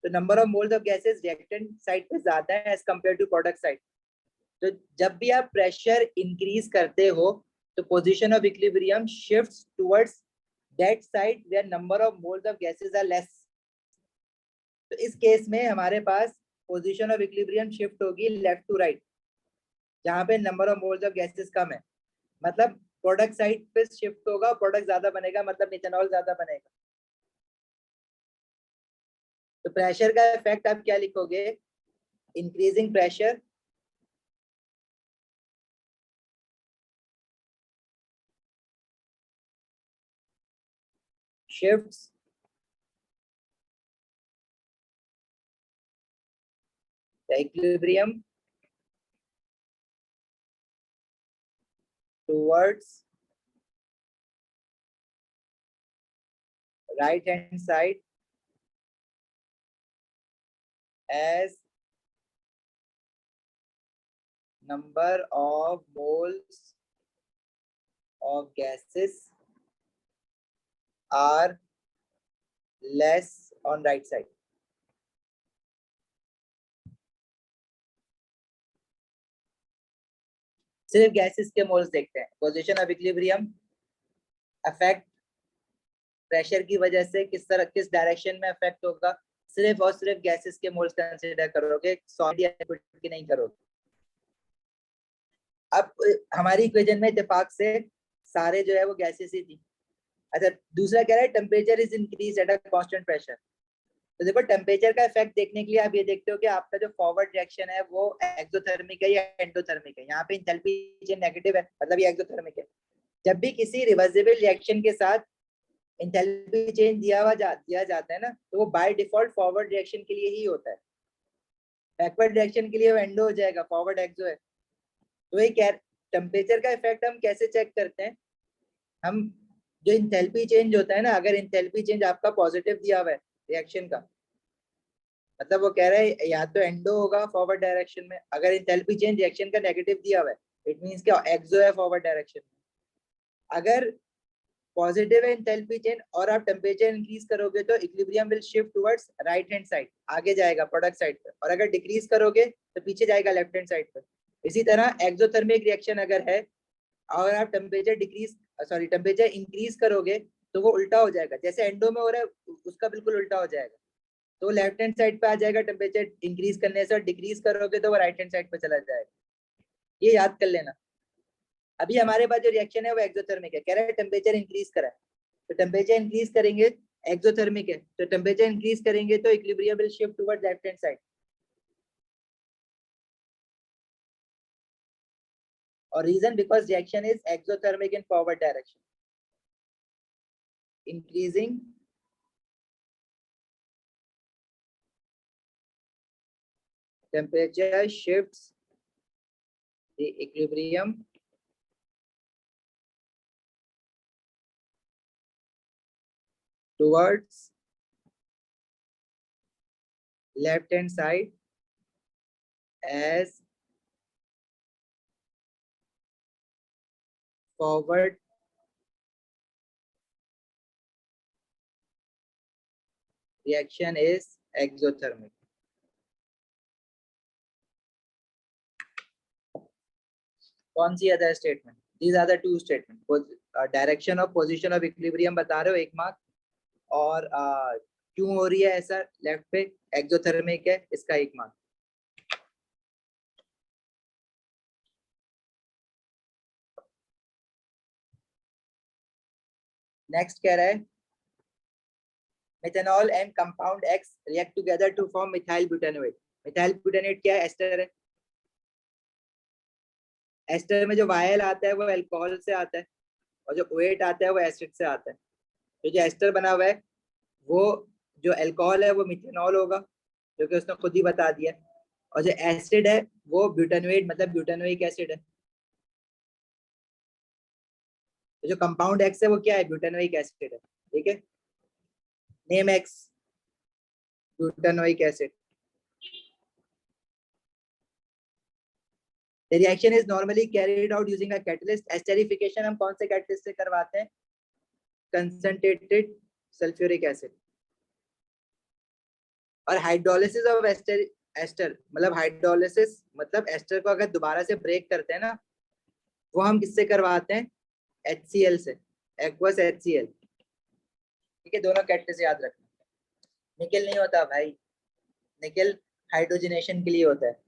तो number of moles of gases reactant side पे ज्यादा है as compare to product side. तो जब भी आप प्रेशर इंक्रीज करते हो तो position of equilibrium shifts towards that side where number of moles of gases are less. तो इस केस में हमारे पास पोजीशन ऑफ इक्विलिब्रियम शिफ्ट होगी लेफ्ट टू राइट, जहां पे number of moles of gases कम है। मतलब प्रोडक्ट साइड पे शिफ्ट होगा, प्रोडक्ट ज्यादा बनेगा, मतलब मिथेनॉल ज्यादा बनेगा। तो प्रेशर का इफेक्ट आप क्या लिखोगे? Increasing pressure shifts the equilibrium towards right hand side as number of moles of gases are less on right side. सिर्फ गैसेस के मोल्स देखते हैं। Position of equilibrium affect pressure की वजह से किस डायरेक्शन में अफेक्ट होगा, सिर्फ और सिर्फ गैसेस के मोल्स कंसीडर करोगे, सॉलिड या लिक्विड की नहीं करोगे। अब हमारी इक्वेशन में इत्तेफाक से सारे जो है वो गैसेस ही थी। अच्छा, दूसरा कह रहा है temperature is increase at a constant pressure. तो देखो टेम्परेचर का इफेक्ट देखने के लिए आप ये देखते हो कि आपका जो फॉरवर्ड रिएक्शन है वो एक्सोथर्मिक है या एंडोथर्मिक है। यहाँ पे एंथैल्पी चेंज नेगेटिव है, मतलब ये एक्सोथर्मिक है। जब भी किसी रिवर्सिबल रिएक्शन के साथ एंथैल्पी चेंज दिया जाता है ना, तो वो बाय डिफॉल्ट फॉरवर्ड रिएक्शन के लिए ही होता है। बैकवर्ड रिएक्शन के लिए वो एंडो हो जाएगा, फॉरवर्ड एक्सो है। तो ये टेम्परेचर का इफेक्ट हम कैसे चेक करते हैं? हम जो इंथैल्पी चेंज होता है ना, अगर इंथैल्पी चेंज आपका पॉजिटिव दिया हुआ है रिएक्शन का, मतलब वो कह रहा है या तो एंडो होगा फॉरवर्ड डायरेक्शन में। अगर इंथैल्पी चेंज रिएक्शन का नेगेटिव दिया हुआ है, इट मींस क्या एक्सो है फॉरवर्ड डायरेक्शन में। अगर पॉजिटिव है इंथैल्पी चेंज और आप टेम्परेचर इंक्रीज करोगे तो equilibrium will shift towards right hand side, आगे जाएगा प्रोडक्ट साइड पर, और अगर डिक्रीज करोगे तो पीछे जाएगा लेफ्ट हैंड साइड पर। इसी तरह एक्सोथर्मिक रिएक्शन अगर है और आप टेम्परेचर इंक्रीज करोगे तो वो उल्टा हो जाएगा, जैसे एंडो में हो रहा है उसका बिल्कुल उल्टा हो जाएगा। तो लेफ्ट हैंड साइड पे आ जाएगा टेम्परेचर इंक्रीज करने से, और डिक्रीज करोगे तो वो राइट हैंड साइड पे चला जाएगा। ये याद कर लेना। अभी हमारे पास जो रिएक्शन है वो एक्सोथर्मिक है, कह रहा है टेम्परेचर इंक्रीज करा है, तो टेम्परेचर इंक्रीज करेंगे, एक्सोथर्मिक है तो टेम्परेचर इंक्रीज करेंगे तो equilibrium will shift towards left hand side, और reason because reaction is exothermic in forward direction, increasing temperature shifts the equilibrium towards left hand side as forward reaction is exothermic. कौन सी other statement? These are the two statement. Direction of position of equilibrium बता रहे हो 1 mark, और क्यों हो रही है ऐसा लेफ्ट पे, एक्सोथर्मिक है, इसका 1 मार्क। नेक्स्ट कह रहा है methanol and compound X react together to form methyl butanoate. Methyl butanoate क्या है? एस्टर है। एस्टर में जो वायल आता है वो अल्कोहल से आता है, और जो OH आता है वो एसिड से आता है। तो जो एस्टर बना हुआ है वो, जो अल्कोहल है वो मिथेनॉल होगा, जो कि उसने खुद ही बता दिया, और जो एसिड है वो ब्यूटानोएट मतलब ब्यूटानोइक एसिड है। तो जो कंपाउंड X है वो क्या है? ब्यूटानोइक एसिड है। ठीक है, name X butanoic acid. The reaction is normally carried out using a catalyst. Esterification हम कौन से कैटलिस्ट से करवाते हैं? Concentrated sulphuric acid. और हाइड्रोलिसिस ऑफ एस्टर मतलब हाइड्रोलिसिस मतलब एस्टर को अगर दोबारा से ब्रेक करते हैं ना, वो हम किससे करवाते हैं? HCl से, एक्वस HCl। ठीक है, दोनों कैटलिस्ट याद रखना। निकल नहीं होता भाई, निकल हाइड्रोजनेशन के लिए होता है।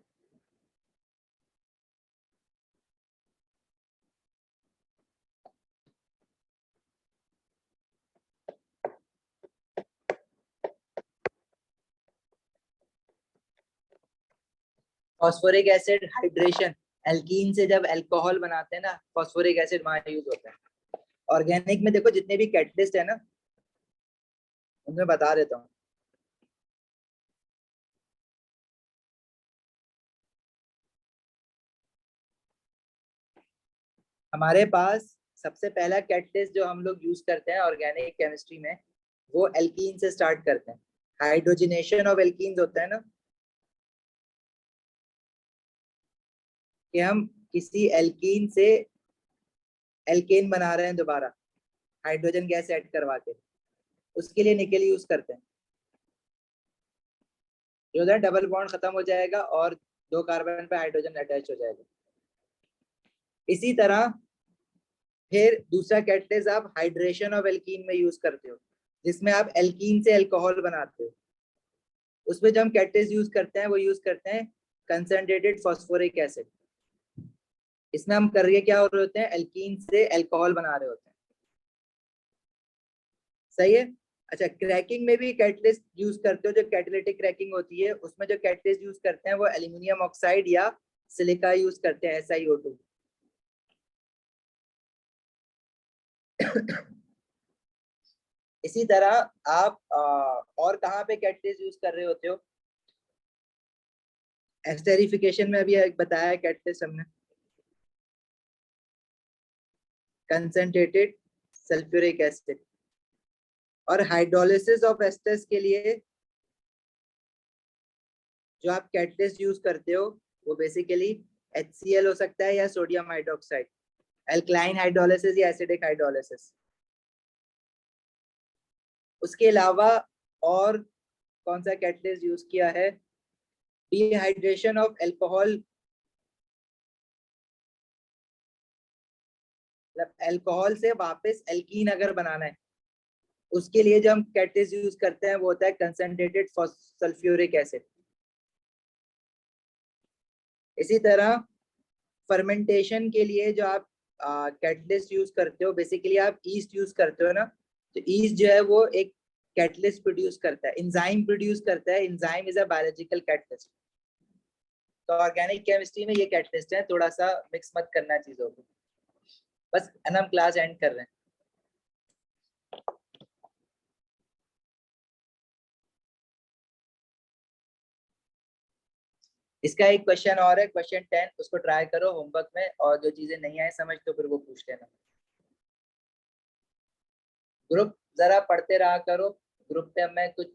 फॉस्फोरिक एसिड हाइड्रेशन, एल्कीन से जब अल्कोहल बनाते हैं ना, फॉस्फोरिक एसिड वहां यूज होता है। ऑर्गेनिक में देखो जितने भी कैटलिस्ट है ना, उनमें बता देता हूँ। हमारे पास सबसे पहला कैटलिस्ट जो हम लोग यूज करते हैं ऑर्गेनिक केमिस्ट्री में, वो एल्कीन से स्टार्ट करते हैं। हाइड्रोजनेशन ऑफ एल्कीन्स होता है ना, कि हम किसी एल्कीन से एल्केन बना रहे हैं दोबारा हाइड्रोजन गैस ऐड करवा के, उसके लिए निकेल यूज करते हैं। जो है डबल बॉन्ड खत्म हो जाएगा और 2 कार्बन पे हाइड्रोजन अटैच हो जाएगा। इसी तरह फिर दूसरा कैटलिस्ट आप हाइड्रेशन ऑफ एल्कीन में यूज करते हो, जिसमें आप एल्कीन से अल्कोहल बनाते हो। उसमें जो हम कैटलिस्ट यूज करते हैं वो यूज करते हैं कंसंट्रेटेड फॉस्फोरिक एसिड। इसमें हम कर रहे क्या हो रहे होते हैं? एल्कीन से अल्कोहल बना रहे होते हैं। सही है। अच्छा, क्रैकिंग में भी कैटलिस्ट यूज करते हो, जो कैटालिटिक क्रैकिंग होती है उसमें जो कैटलिस्ट यूज करते हैं वो एल्यूमिनियम ऑक्साइड या सिलिका यूज करते हैं, SiO2। इसी तरह आप और कहाँ पे कैटलिस्ट यूज कर रहे होते हो? एस्टेरिफिकेशन में अभी एक बताया कैटलिस्ट हमने, कंसंट्रेटेड सल्फ्यूरिक एसिड। और हाइड्रोलिसिस ऑफ एस्टर्स के लिए जो आप कैटलिस्ट यूज करते हो वो बेसिकली HCl हो सकता है या सोडियम हाइड्रोक्साइड, एल्कलाइन हाइड्रोलिसिस या एसिडिक हाइड्रोलिसिस। उसके अलावा और कौन सा कैटलिस्ट यूज किया है? डिहाइड्रेशन ऑफ अल्कोहल, मतलब अल्कोहल से वापस एल्कीन अगर बनाना है उसके लिए जो हम कैटलिस्ट यूज करते हैं वो होता है कंसंट्रेटेड सल्फ्यूरिक एसिड। इसी तरह फर्मेंटेशन के लिए जो आप कैटलिस्ट यूज करते हो, बेसिकली आप ईस्ट यूज करते हो ना, तो ईस्ट जो है वो एक कैटलिस्ट प्रोड्यूस करता है, एंजाइम प्रोड्यूस करता है। Enzyme is a biological catalyst. तो ऑर्गेनिक केमिस्ट्री में ये कैटलिस्ट है, थोड़ा सा मिक्स मत करना चीजों को। बस हम क्लास एंड कर रहे हैं। इसका एक क्वेश्चन और है, क्वेश्चन 10, उसको ट्राई करो होमवर्क में, और जो चीजें नहीं आए समझ तो फिर वो पूछ लेना। ग्रुप जरा पढ़ते रहा करो, ग्रुप पे मैं कुछ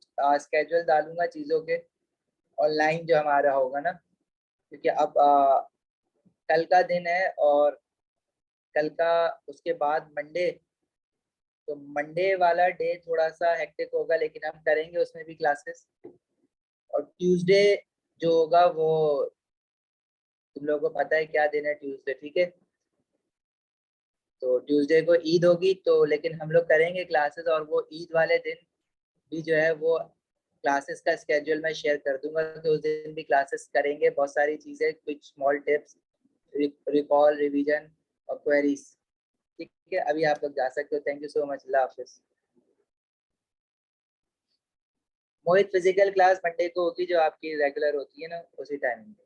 स्केड्यूल डालूंगा चीजों के, ऑनलाइन जो हमारा होगा ना, क्योंकि अब कल का दिन है और कल का उसके बाद मंडे, तो मंडे वाला डे थोड़ा सा हेक्टिक होगा, लेकिन हम करेंगे उसमें भी क्लासेस। और ट्यूसडे जो होगा वो तुम लोगों को पता है क्या दिन है ट्यूसडे, ठीक है। तो ट्यूसडे को ईद होगी, तो लेकिन हम लोग करेंगे क्लासेस, और वो ईद वाले दिन भी जो है वो क्लासेस का स्केड्यूल मैं शेयर कर दूंगा, तो उस दिन भी क्लासेस करेंगे, बहुत सारी चीजें, कुछ स्मॉल टिप्स, रिकॉल, रिवीजन और क्वेरीज। ठीक है, अभी आप लोग जा सकते हो। Thank you so much, Allah Hafiz. Mohit physical class Monday को होगी, जो आपकी रेगुलर होती है ना, उसी टाइमिंग पे।